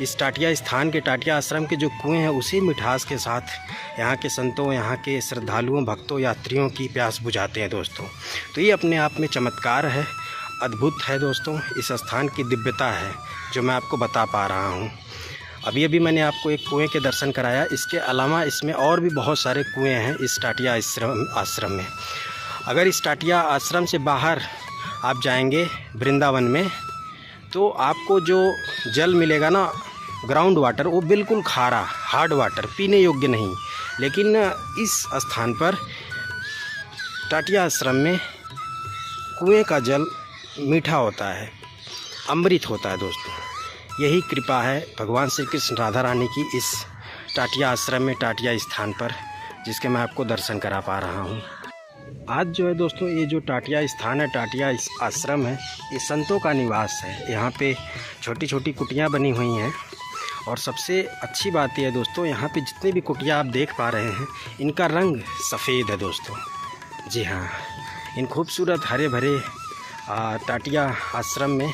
इस टाटिया स्थान के टाटिया आश्रम के जो कुएँ हैं उसी मिठास के साथ यहाँ के संतों, यहाँ के श्रद्धालुओं, भक्तों, यात्रियों की प्यास बुझाते हैं दोस्तों। तो ये अपने आप में चमत्कार है, अद्भुत है दोस्तों। इस स्थान की दिव्यता है जो मैं आपको बता पा रहा हूँ। अभी मैंने आपको एक कुएं के दर्शन कराया। इसके अलावा इसमें और भी बहुत सारे कुएं हैं इस टाटिया आश्रम में। अगर इस टाटिया आश्रम से बाहर आप जाएंगे वृंदावन में तो आपको जो जल मिलेगा ना ग्राउंड वाटर, वो बिल्कुल खारा, हार्ड वाटर, पीने योग्य नहीं। लेकिन इस स्थान पर टाटिया आश्रम में कुएं का जल मीठा होता है, अमृत होता है दोस्तों। यही कृपा है भगवान श्री कृष्ण राधा रानी की इस टाटिया आश्रम में, टाटिया स्थान पर, जिसके मैं आपको दर्शन करा पा रहा हूँ। आज जो है दोस्तों ये जो टाटिया स्थान है, टाटिया आश्रम है, ये संतों का निवास है। यहाँ पे छोटी छोटी कुटियाँ बनी हुई हैं और सबसे अच्छी बात यह है दोस्तों, यहाँ पे जितनी भी कुटियाँ आप देख पा रहे हैं इनका रंग सफ़ेद है दोस्तों। जी हाँ, इन खूबसूरत हरे भरे टाटिया आश्रम में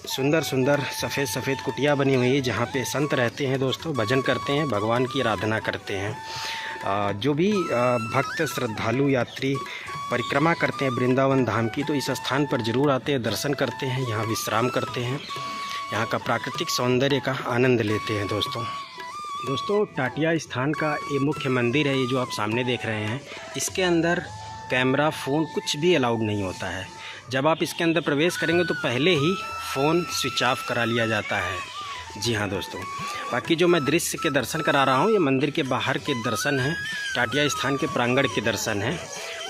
सुंदर सुंदर सफ़ेद सफ़ेद कुटिया बनी हुई है जहाँ पे संत रहते हैं दोस्तों, भजन करते हैं, भगवान की आराधना करते हैं। जो भी भक्त, श्रद्धालु, यात्री परिक्रमा करते हैं वृंदावन धाम की तो इस स्थान पर ज़रूर आते हैं, दर्शन करते हैं, यहाँ विश्राम करते हैं, यहाँ का प्राकृतिक सौंदर्य का आनंद लेते हैं दोस्तों टाटिया स्थान का ये मुख्य मंदिर है, ये जो आप सामने देख रहे हैं, इसके अंदर कैमरा, फ़ोन कुछ भी अलाउड नहीं होता है। जब आप इसके अंदर प्रवेश करेंगे तो पहले ही फ़ोन स्विच ऑफ करा लिया जाता है। जी हाँ दोस्तों, बाकी जो मैं दृश्य के दर्शन करा रहा हूँ ये मंदिर के बाहर के दर्शन हैं, टाटिया स्थान के प्रांगण के दर्शन हैं।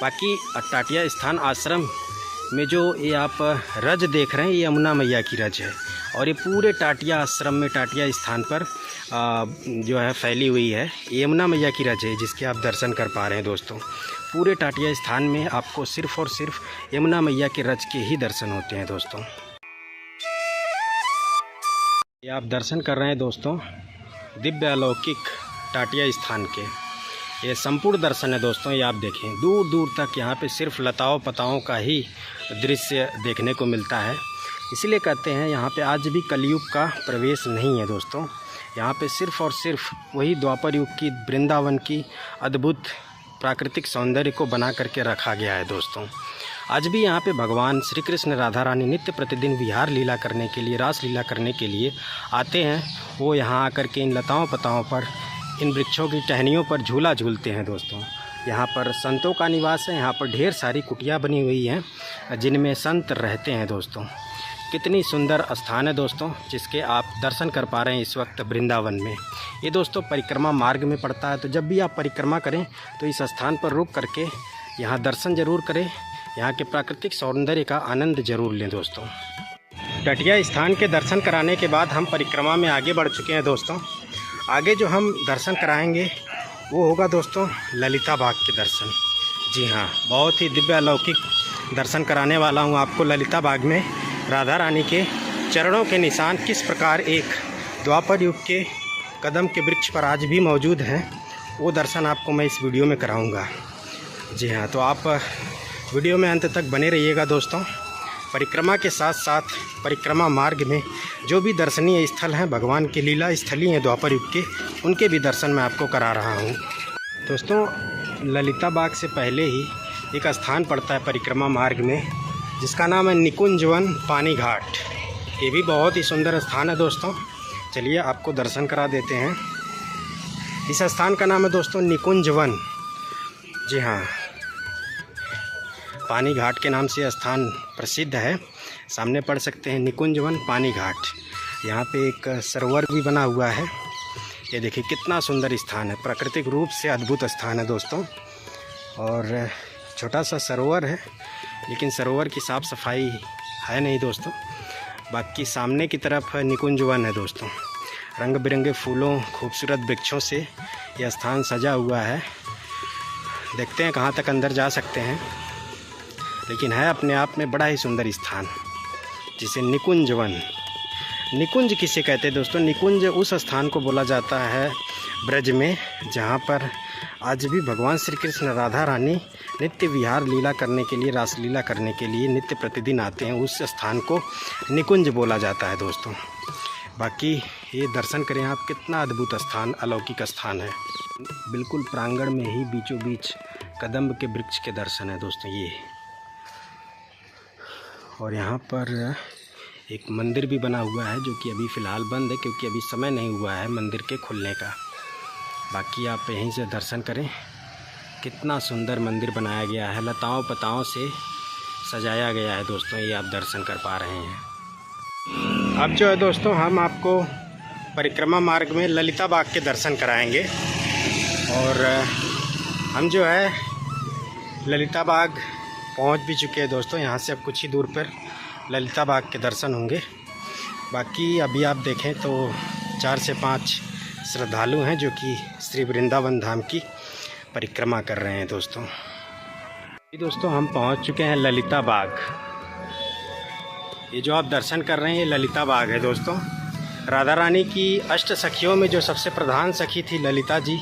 बाकी टाटिया स्थान आश्रम में जो ये आप रज देख रहे हैं ये यमुना मैया की रज है और ये पूरे टाटिया आश्रम में, टाटिया स्थान पर जो है फैली हुई है, यमुना मैया की रज है जिसके आप दर्शन कर पा रहे हैं दोस्तों। पूरे टाटिया स्थान में आपको सिर्फ़ और सिर्फ यमुना मैया के रज के ही दर्शन होते हैं दोस्तों। ये आप दर्शन कर रहे हैं दोस्तों दिव्य अलौकिक टाटिया स्थान के, ये संपूर्ण दर्शन है दोस्तों। ये आप देखें दूर दूर तक यहाँ पे सिर्फ लताओं पताओं का ही दृश्य देखने को मिलता है। इसीलिए कहते हैं यहाँ पे आज भी कलयुग का प्रवेश नहीं है दोस्तों। यहाँ पे सिर्फ़ और सिर्फ वही द्वापर युग की वृंदावन की अद्भुत प्राकृतिक सौंदर्य को बना करके रखा गया है दोस्तों। आज भी यहाँ पे भगवान श्री कृष्ण राधा रानी नित्य प्रतिदिन विहार लीला करने के लिए, रास लीला करने के लिए आते हैं। वो यहाँ आकर के इन लताओं पताओं पर, इन वृक्षों की टहनियों पर झूला झूलते हैं दोस्तों। यहाँ पर संतों का निवास है, यहाँ पर ढेर सारी कुटिया बनी हुई हैं जिनमें संत रहते हैं दोस्तों। कितनी सुंदर स्थान है दोस्तों, जिसके आप दर्शन कर पा रहे हैं इस वक्त वृंदावन में। ये दोस्तों परिक्रमा मार्ग में पड़ता है, तो जब भी आप परिक्रमा करें तो इस स्थान पर रुक करके यहाँ दर्शन ज़रूर करें, यहाँ के प्राकृतिक सौंदर्य का आनंद ज़रूर लें दोस्तों। टटिया स्थान के दर्शन कराने के बाद हम परिक्रमा में आगे बढ़ चुके हैं दोस्तों। आगे जो हम दर्शन कराएंगे वो होगा दोस्तों ललिता बाग के दर्शन। जी हाँ, बहुत ही दिव्य अलौकिक दर्शन कराने वाला हूँ आपको। ललिता बाग में राधा रानी के चरणों के निशान किस प्रकार एक द्वापर युग के कदम के वृक्ष पर आज भी मौजूद हैं, वो दर्शन आपको मैं इस वीडियो में कराऊंगा। जी हाँ, तो आप वीडियो में अंत तक बने रहिएगा दोस्तों। परिक्रमा के साथ साथ परिक्रमा मार्ग में जो भी दर्शनीय स्थल हैं, भगवान के लीला स्थली हैं द्वापर युग के, उनके भी दर्शन मैं आपको करा रहा हूँ दोस्तों। ललिता बाग से पहले ही एक स्थान पड़ता है परिक्रमा मार्ग में, जिसका नाम है निकुंज वन पानी घाट। ये भी बहुत ही सुंदर स्थान है दोस्तों। चलिए आपको दर्शन करा देते हैं। इस स्थान का नाम है दोस्तों निकुंज वन। जी हाँ, पानी घाट के नाम से स्थान प्रसिद्ध है। सामने पढ़ सकते हैं निकुंज वन पानी घाट। यहाँ पे एक सरोवर भी बना हुआ है। ये देखिए कितना सुंदर स्थान है, प्राकृतिक रूप से अद्भुत स्थान है दोस्तों। और छोटा सा सरोवर है, लेकिन सरोवर की साफ़ सफाई है नहीं दोस्तों। बाकी सामने की तरफ निकुंज वन है दोस्तों। रंग बिरंगे फूलों, खूबसूरत वृक्षों से यह स्थान सजा हुआ है। देखते हैं कहाँ तक अंदर जा सकते हैं, लेकिन है अपने आप में बड़ा ही सुंदर स्थान, जिसे निकुंज वन। निकुंज किसे कहते हैं दोस्तों? निकुंज उस स्थान को बोला जाता है ब्रज में, जहाँ पर आज भी भगवान श्री कृष्ण राधा रानी नित्य विहार लीला करने के लिए, रास लीला करने के लिए नित्य प्रतिदिन आते हैं। उस स्थान को निकुंज बोला जाता है दोस्तों। बाकी ये दर्शन करें आप, कितना अद्भुत स्थान, अलौकिक स्थान है। बिल्कुल प्रांगण में ही बीचों बीच कदम्ब के वृक्ष के दर्शन है दोस्तों ये। और यहाँ पर एक मंदिर भी बना हुआ है, जो कि अभी फ़िलहाल बंद है, क्योंकि अभी समय नहीं हुआ है मंदिर के खुलने का। बाकी आप यहीं से दर्शन करें। कितना सुंदर मंदिर बनाया गया है, लताओं पताओं से सजाया गया है दोस्तों। ये आप दर्शन कर पा रहे हैं। अब जो है दोस्तों, हम आपको परिक्रमा मार्ग में ललिता बाग के दर्शन कराएंगे। और हम जो है ललिता बाग पहुंच भी चुके हैं दोस्तों। यहाँ से अब कुछ ही दूर पर ललिता बाग के दर्शन होंगे। बाकी अभी आप देखें तो 4 से 5 श्रद्धालु हैं जो कि श्री वृंदावन धाम की परिक्रमा कर रहे हैं दोस्तों। दोस्तों हम पहुंच चुके हैं ललिता बाग। ये जो आप दर्शन कर रहे हैं ये ललिता बाग है दोस्तों। राधा रानी की अष्ट सखियों में जो सबसे प्रधान सखी थी ललिता जी,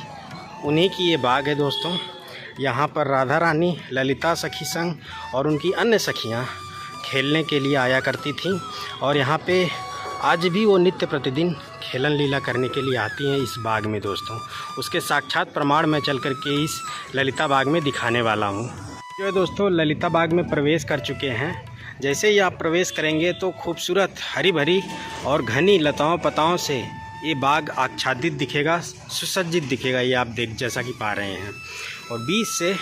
उन्हीं की ये बाग है दोस्तों। यहाँ पर राधा रानी ललिता सखी संग और उनकी अन्य सखियाँ खेलने के लिए आया करती थीं। और यहाँ पे आज भी वो नित्य प्रतिदिन खेलन लीला करने के लिए आती हैं इस बाग में दोस्तों। उसके साक्षात प्रमाण मैं चल कर के इस ललिता बाग में दिखाने वाला हूँ। जो है दोस्तों ललिता बाग में प्रवेश कर चुके हैं। जैसे ही आप प्रवेश करेंगे तो खूबसूरत हरी भरी और घनी लताओं पताओं से ये बाग आच्छादित दिखेगा, सुसज्जित दिखेगा। ये आप जैसा कि पा रहे हैं। और बीच से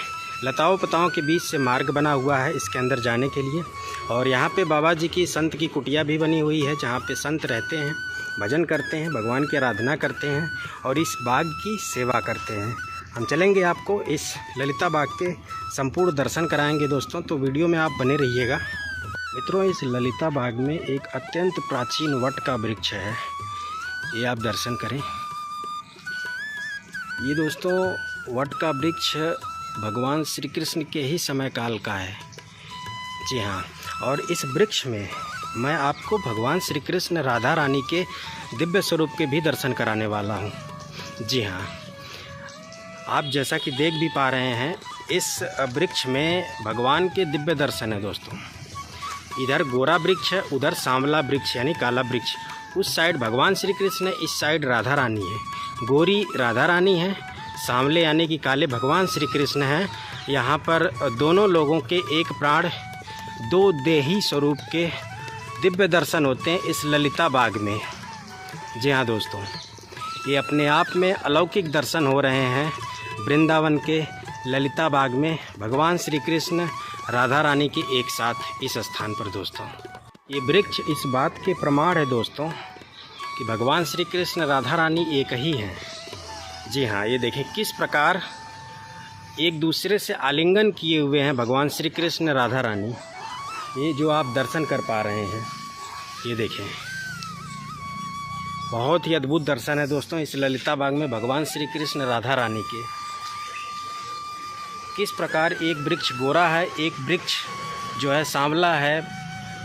लताओं पताओं के बीच से मार्ग बना हुआ है इसके अंदर जाने के लिए। और यहाँ पे बाबा जी की संत की कुटिया भी बनी हुई है, जहाँ पे संत रहते हैं, भजन करते हैं, भगवान की आराधना करते हैं और इस बाग की सेवा करते हैं। हम चलेंगे, आपको इस ललिता बाग के संपूर्ण दर्शन कराएंगे दोस्तों, तो वीडियो में आप बने रहिएगा। मित्रों, इस ललिता बाग में एक अत्यंत प्राचीन वट का वृक्ष है, ये आप दर्शन करें। ये दोस्तों वट का वृक्ष भगवान श्री कृष्ण के ही समय काल का है। जी हाँ, और इस वृक्ष में मैं आपको भगवान श्री कृष्ण राधा रानी के दिव्य स्वरूप के भी दर्शन कराने वाला हूँ। जी हाँ, आप जैसा कि देख भी पा रहे हैं, इस वृक्ष में भगवान के दिव्य दर्शन है दोस्तों। इधर गोरा वृक्ष है, उधर सांवला वृक्ष यानी काला वृक्ष। उस साइड भगवान श्री कृष्ण है, इस साइड राधा रानी है। गोरी राधा रानी है, सांवले यानी कि काले भगवान श्री कृष्ण हैं। यहाँ पर दोनों लोगों के एक प्राण दो देही स्वरूप के दिव्य दर्शन होते हैं इस ललिता बाग में। जी हाँ दोस्तों, ये अपने आप में अलौकिक दर्शन हो रहे हैं वृंदावन के ललिता बाग में भगवान श्री कृष्ण राधा रानी के एक साथ इस स्थान पर दोस्तों। ये वृक्ष इस बात के प्रमाण है दोस्तों कि भगवान श्री कृष्ण राधा रानी एक ही हैं। जी हाँ, ये देखें किस प्रकार एक दूसरे से आलिंगन किए हुए हैं भगवान श्री कृष्ण राधा रानी। ये जो आप दर्शन कर पा रहे हैं, ये देखें, बहुत ही अद्भुत दर्शन है दोस्तों इस ललिता बाग में भगवान श्री कृष्ण राधा रानी के। किस प्रकार एक वृक्ष गोरा है, एक वृक्ष जो है सांवला है,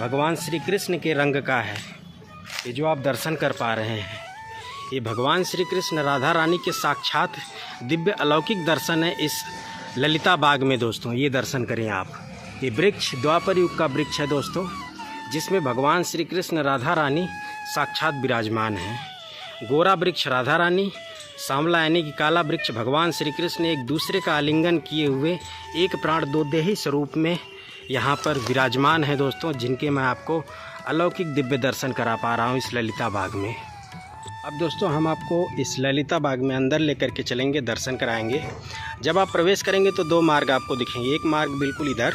भगवान श्री कृष्ण के रंग का है। ये जो आप दर्शन कर पा रहे हैं, ये भगवान श्री कृष्ण राधा रानी के साक्षात दिव्य अलौकिक दर्शन है इस ललिता बाग में दोस्तों। ये दर्शन करें आप। ये वृक्ष द्वापर युग का वृक्ष है दोस्तों, जिसमें भगवान श्री कृष्ण राधा रानी साक्षात विराजमान हैं। गोरा वृक्ष राधा रानी, सांवला यानी कि काला वृक्ष भगवान श्री कृष्ण एक दूसरे का आलिंगन किए हुए एक प्राण दो देही स्वरूप में यहाँ पर विराजमान है दोस्तों, जिनके मैं आपको अलौकिक दिव्य दर्शन करा पा रहा हूँ इस ललिता बाग में। अब दोस्तों हम आपको इस ललिता बाग में अंदर लेकर के चलेंगे, दर्शन कराएंगे। जब आप प्रवेश करेंगे तो दो मार्ग आपको दिखेंगे, एक मार्ग बिल्कुल इधर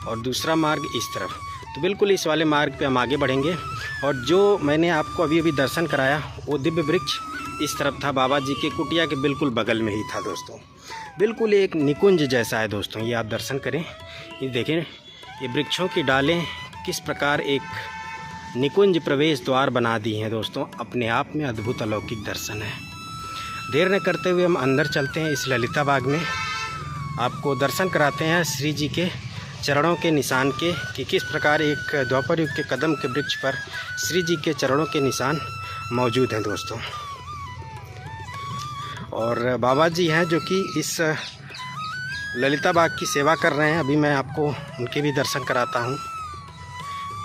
और दूसरा मार्ग इस तरफ। तो बिल्कुल इस वाले मार्ग पे हम आगे बढ़ेंगे। और जो मैंने आपको अभी अभी दर्शन कराया वो दिव्य वृक्ष इस तरफ था, बाबा जी के कुटिया के बिल्कुल बगल में ही था दोस्तों। बिल्कुल एक निकुंज जैसा है दोस्तों, ये आप दर्शन करें। ये देखें, ये वृक्षों की डालें किस प्रकार एक निकुंज प्रवेश द्वार बना दी हैं दोस्तों। अपने आप में अद्भुत अलौकिक दर्शन है। देर न करते हुए हम अंदर चलते हैं इस ललिता बाग में, आपको दर्शन कराते हैं श्री जी के चरणों के निशान के, कि किस प्रकार एक द्वापर युग के कदम के वृक्ष पर श्री जी के चरणों के निशान मौजूद हैं दोस्तों। और बाबा जी हैं जो कि इस ललिता बाग की सेवा कर रहे हैं। अभी मैं आपको उनके भी दर्शन कराता हूँ।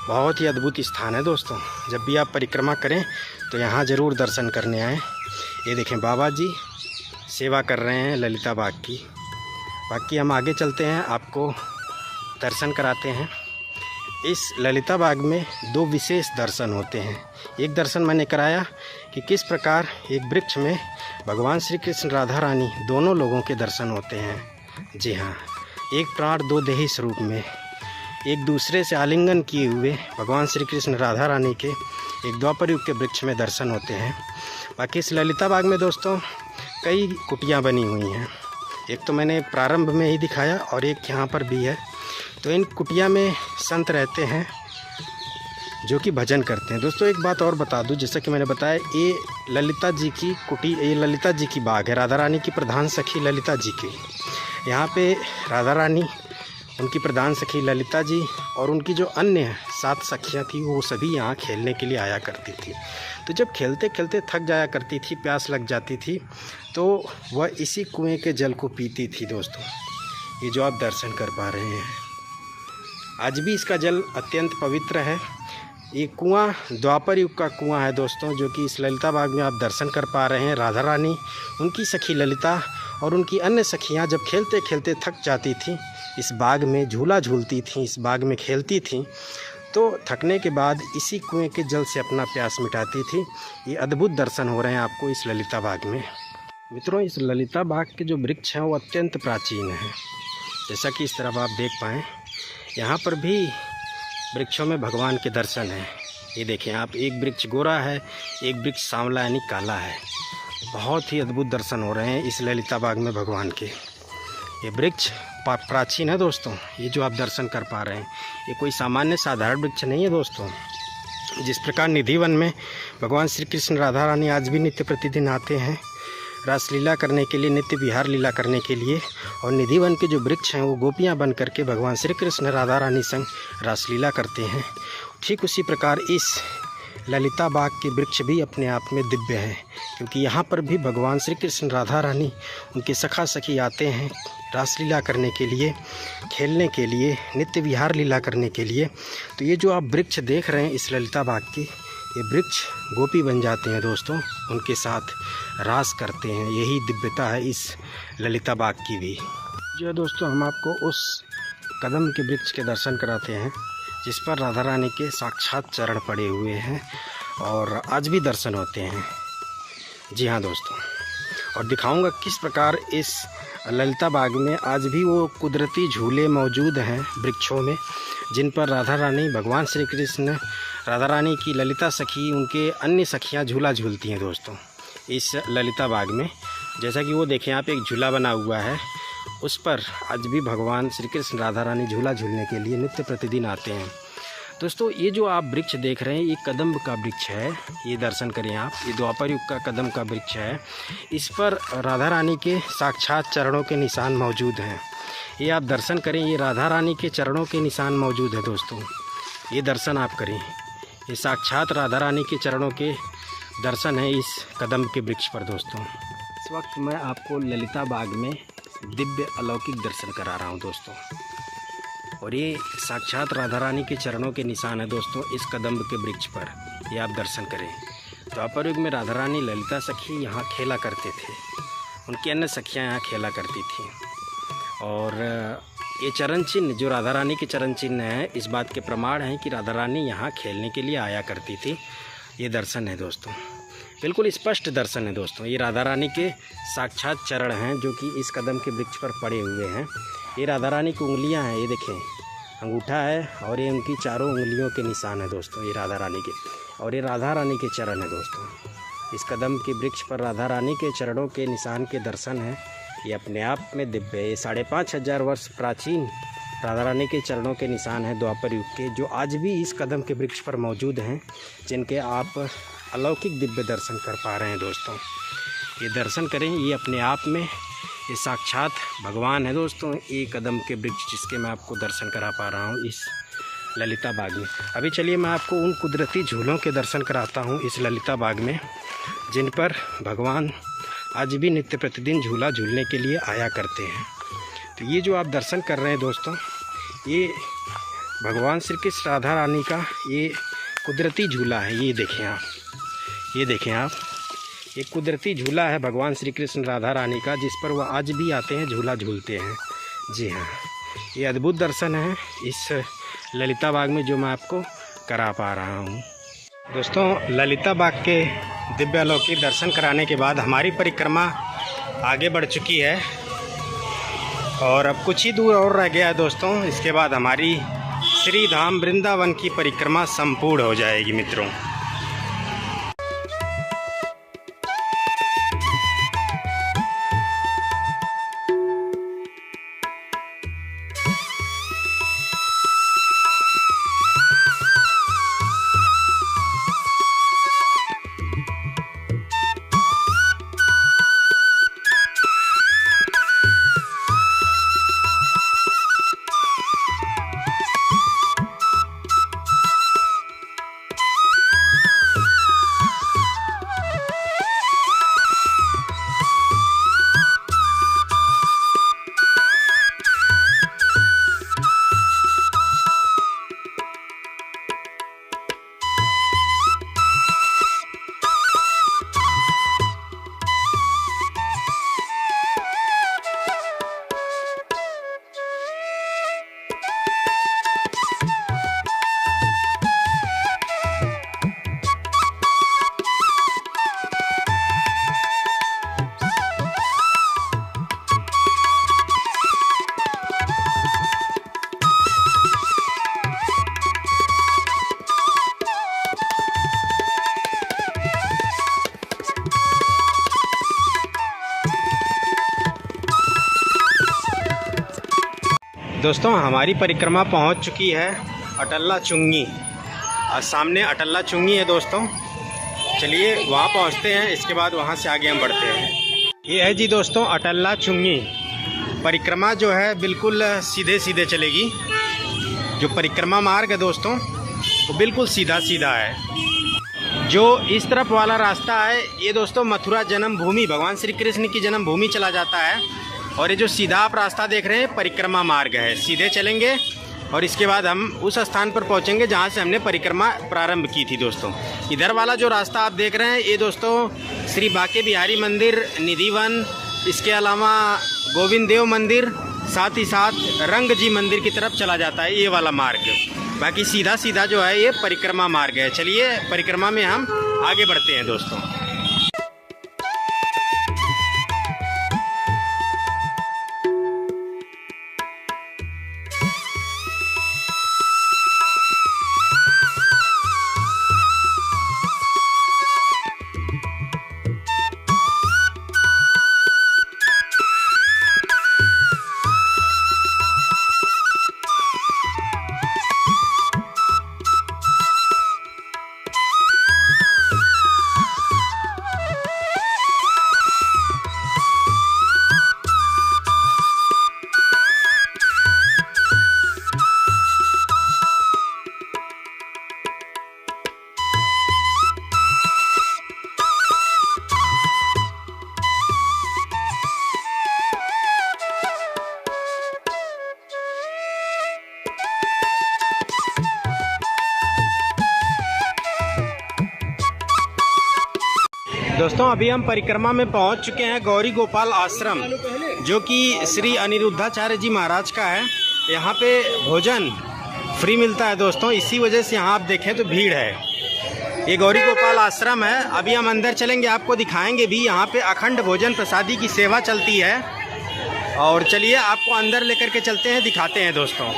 बहुत ही अद्भुत स्थान है दोस्तों, जब भी आप परिक्रमा करें तो यहाँ ज़रूर दर्शन करने आएँ। ये देखें, बाबा जी सेवा कर रहे हैं ललिता बाग की। बाकी हम आगे चलते हैं, आपको दर्शन कराते हैं। इस ललिता बाग में दो विशेष दर्शन होते हैं। एक दर्शन मैंने कराया कि किस प्रकार एक वृक्ष में भगवान श्री कृष्ण राधा रानी दोनों लोगों के दर्शन होते हैं। जी हाँ, एक प्राण दो देही स्वरूप में एक दूसरे से आलिंगन किए हुए भगवान श्री कृष्ण राधा रानी के एक द्वापर युग के वृक्ष में दर्शन होते हैं। बाकी इस ललिता बाग में दोस्तों कई कुटियाँ बनी हुई हैं। एक तो मैंने प्रारंभ में ही दिखाया और एक यहाँ पर भी है। तो इन कुटिया में संत रहते हैं जो कि भजन करते हैं। दोस्तों एक बात और बता दूं, जैसा कि मैंने बताया, ये ललिता जी की कुटी, ये ललिता जी की बाग है, राधा रानी की प्रधान सखी ललिता जी की। यहाँ पे राधा रानी, उनकी प्रधान सखी ललिता जी और उनकी जो अन्य 7 सखियाँ थी, वो सभी यहाँ खेलने के लिए आया करती थी। तो जब खेलते खेलते थक जाया करती थी, प्यास लग जाती थी, तो वह इसी कुएँ के जल को पीती थी दोस्तों। ये जो आप दर्शन कर पा रहे हैं, आज भी इसका जल अत्यंत पवित्र है। ये कुआं द्वापर युग का कुआं है दोस्तों, जो कि इस ललिता बाग में आप दर्शन कर पा रहे हैं। राधा रानी, उनकी सखी ललिता और उनकी अन्य सखियां जब खेलते खेलते थक जाती थीं, इस बाग में झूला झूलती थीं, इस बाग में खेलती थीं, तो थकने के बाद इसी कुएं के जल से अपना प्यास मिटाती थी। ये अद्भुत दर्शन हो रहे हैं आपको इस ललिता बाग में। मित्रों, इस ललिता बाग के जो वृक्ष हैं वो अत्यंत प्राचीन हैं, जैसा कि इस तरफ आप देख पाएँ। यहाँ पर भी वृक्षों में भगवान के दर्शन हैं। ये देखें आप, एक वृक्ष गोरा है, एक वृक्ष सांवला यानी काला है। बहुत ही अद्भुत दर्शन हो रहे हैं इस ललिता बाग में भगवान के। ये वृक्ष प्राचीन है दोस्तों, ये जो आप दर्शन कर पा रहे हैं, ये कोई सामान्य साधारण वृक्ष नहीं है दोस्तों। जिस प्रकार निधिवन में भगवान श्री कृष्ण राधा रानी आज भी नित्य प्रतिदिन आते हैं रासलीला करने के लिए, नित्य विहार लीला करने के लिए, और निधिवन के जो वृक्ष हैं वो गोपियां बन करके भगवान श्री कृष्ण राधा रानी संग रासलीला करते हैं, ठीक उसी प्रकार इस ललिता बाग के वृक्ष भी अपने आप में दिव्य हैं, क्योंकि यहाँ पर भी भगवान श्री कृष्ण राधा रानी, उनके सखा सखी आते हैं रासलीला करने के लिए, खेलने के लिए, नित्य विहार लीला करने के लिए। तो ये जो आप वृक्ष देख रहे हैं इस ललिता बाग के, ये वृक्ष गोपी बन जाते हैं दोस्तों, उनके साथ रास करते हैं। यही दिव्यता है इस ललिता बाग की भी। जो है दोस्तों, हम आपको उस कदम के वृक्ष के दर्शन कराते हैं जिस पर राधा रानी के साक्षात चरण पड़े हुए हैं और आज भी दर्शन होते हैं। जी हाँ दोस्तों, और दिखाऊंगा किस प्रकार इस ललिता बाग में आज भी वो कुदरती झूले मौजूद हैं वृक्षों में, जिन पर राधा रानी, भगवान श्री कृष्ण, राधा रानी की ललिता सखी, उनके अन्य सखियां झूला झूलती हैं दोस्तों इस ललिता बाग में। जैसा कि वो देखें आप, एक झूला बना हुआ है, उस पर आज भी भगवान श्री कृष्ण, राधा रानी झूला झूलने के लिए नित्य प्रतिदिन आते हैं। दोस्तों ये जो आप वृक्ष देख रहे हैं, ये कदम्ब का वृक्ष है, ये दर्शन करें आप, ये द्वापर युग का कदम्ब का वृक्ष है। इस पर राधा रानी के साक्षात चरणों के निशान मौजूद हैं। ये आप दर्शन करें, ये राधा रानी के चरणों के निशान मौजूद है दोस्तों, ये दर्शन आप करें, ये साक्षात राधा रानी के चरणों के दर्शन है इस कदम्ब के वृक्ष पर दोस्तों। इस वक्त मैं आपको ललिता बाग में दिव्य अलौकिक दर्शन करा रहा हूँ दोस्तों, और ये साक्षात राधा रानी के चरणों के निशान है दोस्तों इस कदम्ब के वृक्ष पर, ये आप दर्शन करें। द्वापर युग में राधा रानी, ललिता सखी यहाँ खेला करते थे, उनकी अन्य सखियाँ यहाँ खेला करती थीं। और ये चरण चिन्ह जो राधा रानी के चरण चिन्ह हैं, इस बात के प्रमाण हैं कि राधा रानी यहाँ खेलने के लिए आया करती थी। ये दर्शन है दोस्तों, बिल्कुल स्पष्ट दर्शन है दोस्तों। ये राधा रानी के साक्षात चरण हैं जो कि इस कदम के वृक्ष पर पड़े हुए हैं। ये राधा रानी की उंगलियां हैं, ये देखें, अंगूठा है और ये उनकी चारों उंगलियों के निशान है दोस्तों, ये राधा रानी के, और ये राधा रानी के चरण है दोस्तों। इस कदम के वृक्ष पर राधा रानी के चरणों के निशान के दर्शन हैं, ये अपने आप में दिव्य है। ये 5500 वर्ष प्राचीन राधा रानी के चरणों के निशान हैं द्वापर युग के, जो आज भी इस कदम के वृक्ष पर मौजूद हैं, जिनके आप अलौकिक दिव्य दर्शन कर पा रहे हैं दोस्तों। ये दर्शन करें, ये अपने आप में ये साक्षात भगवान है दोस्तों, ये कदम के वृक्ष जिसके मैं आपको दर्शन करा पा रहा हूँ इस ललिता बाग में। अभी चलिए मैं आपको उन कुदरती झूलों के दर्शन कराता हूँ इस ललिता बाग में, जिन पर भगवान आज भी नित्य प्रतिदिन झूला झूलने के लिए आया करते हैं। तो ये जो आप दर्शन कर रहे हैं दोस्तों, ये भगवान श्री कृष्ण, राधा रानी का ये कुदरती झूला है। ये देखें आप, ये देखें आप, ये कुदरती झूला है भगवान श्री कृष्ण, राधा रानी का, जिस पर वह आज भी आते हैं, झूला झूलते हैं। जी हाँ, ये अद्भुत दर्शन है इस ललिता बाग में जो मैं आपको करा पा रहा हूँ दोस्तों। ललिता बाग के दिव्य अलौकिक दर्शन कराने के बाद हमारी परिक्रमा आगे बढ़ चुकी है और अब कुछ ही दूर और रह गया है दोस्तों। इसके बाद हमारी श्री धाम वृंदावन की परिक्रमा संपूर्ण हो जाएगी मित्रों। दोस्तों हमारी परिक्रमा पहुंच चुकी है अटल्ला चुंगी, और सामने अटल्ला चुंगी है दोस्तों। चलिए वहां पहुंचते हैं, इसके बाद वहां से आगे हम बढ़ते हैं। ये है जी दोस्तों अटल्ला चुंगी। परिक्रमा जो है बिल्कुल सीधे सीधे चलेगी, जो परिक्रमा मार्ग है दोस्तों वो बिल्कुल सीधा सीधा है। जो इस तरफ वाला रास्ता है ये दोस्तों मथुरा जन्मभूमि, भगवान श्री कृष्ण की जन्मभूमि चला जाता है, और ये जो सीधा आप रास्ता देख रहे हैं परिक्रमा मार्ग है। सीधे चलेंगे और इसके बाद हम उस स्थान पर पहुंचेंगे जहां से हमने परिक्रमा प्रारंभ की थी दोस्तों। इधर वाला जो रास्ता आप देख रहे हैं ये दोस्तों श्री बांके बिहारी मंदिर, निधिवन, इसके अलावा गोविंद देव मंदिर, साथ ही साथ रंग जी मंदिर की तरफ चला जाता है ये वाला मार्ग। बाकी सीधा सीधा जो है ये परिक्रमा मार्ग है। चलिए परिक्रमा में हम आगे बढ़ते हैं दोस्तों। दोस्तों अभी हम परिक्रमा में पहुंच चुके हैं गौरी गोपाल आश्रम, जो कि श्री अनिरुद्धाचार्य जी महाराज का है। यहाँ पे भोजन फ्री मिलता है दोस्तों, इसी वजह से यहाँ आप देखें तो भीड़ है। ये गौरी गोपाल आश्रम है। अभी हम अंदर चलेंगे, आपको दिखाएंगे भी। यहाँ पे अखंड भोजन प्रसादी की सेवा चलती है। और चलिए आपको अंदर लेकर के चलते हैं, दिखाते हैं दोस्तों।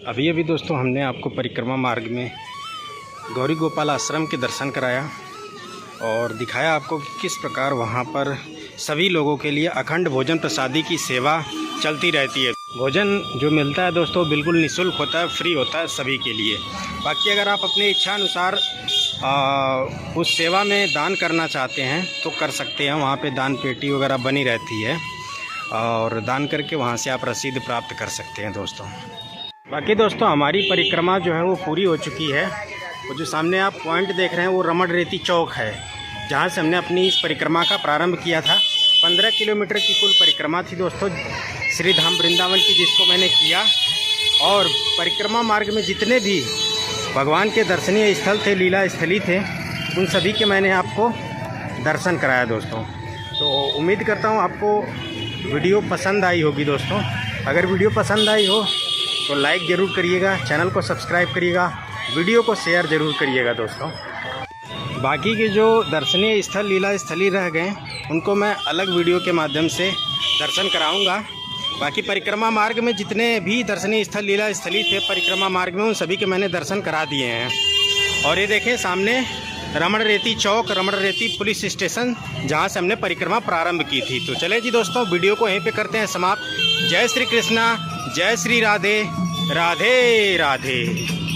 अभी दोस्तों हमने आपको परिक्रमा मार्ग में गौरी गोपाल आश्रम के दर्शन कराया और दिखाया आपको कि किस प्रकार वहाँ पर सभी लोगों के लिए अखंड भोजन प्रसादी की सेवा चलती रहती है। भोजन जो मिलता है दोस्तों बिल्कुल निःशुल्क होता है, फ्री होता है सभी के लिए। बाकी अगर आप अपने इच्छा अनुसार उस सेवा में दान करना चाहते हैं तो कर सकते हैं। वहाँ पे दान पेटी वगैरह बनी रहती है और दान करके वहाँ से आप रसीद प्राप्त कर सकते हैं दोस्तों। बाकी दोस्तों हमारी परिक्रमा जो है वो पूरी हो चुकी है। वो जो सामने आप पॉइंट देख रहे हैं वो रमण रेती चौक है, जहाँ से हमने अपनी इस परिक्रमा का प्रारंभ किया था। 15 किलोमीटर की कुल परिक्रमा थी दोस्तों श्री धाम वृंदावन की, जिसको मैंने किया। और परिक्रमा मार्ग में जितने भी भगवान के दर्शनीय स्थल थे, लीला स्थली थे, उन सभी के मैंने आपको दर्शन कराया दोस्तों। तो उम्मीद करता हूँ आपको वीडियो पसंद आई होगी दोस्तों। अगर वीडियो पसंद आई हो तो लाइक ज़रूर करिएगा, चैनल को सब्सक्राइब करिएगा, वीडियो को शेयर ज़रूर करिएगा दोस्तों। बाकी के जो दर्शनीय स्थल लीला स्थली रह गए उनको मैं अलग वीडियो के माध्यम से दर्शन कराऊंगा। बाकी परिक्रमा मार्ग में जितने भी दर्शनीय स्थल लीला स्थली थे परिक्रमा मार्ग में, उन सभी के मैंने दर्शन करा दिए हैं। और ये देखें सामने रमण रेती चौक, रमण रेती पुलिस स्टेशन, जहाँ से हमने परिक्रमा प्रारंभ की थी। तो चले जी दोस्तों, वीडियो को यहीं पे करते हैं समाप्त। जय श्री कृष्णा, जय श्री राधे, राधे राधे।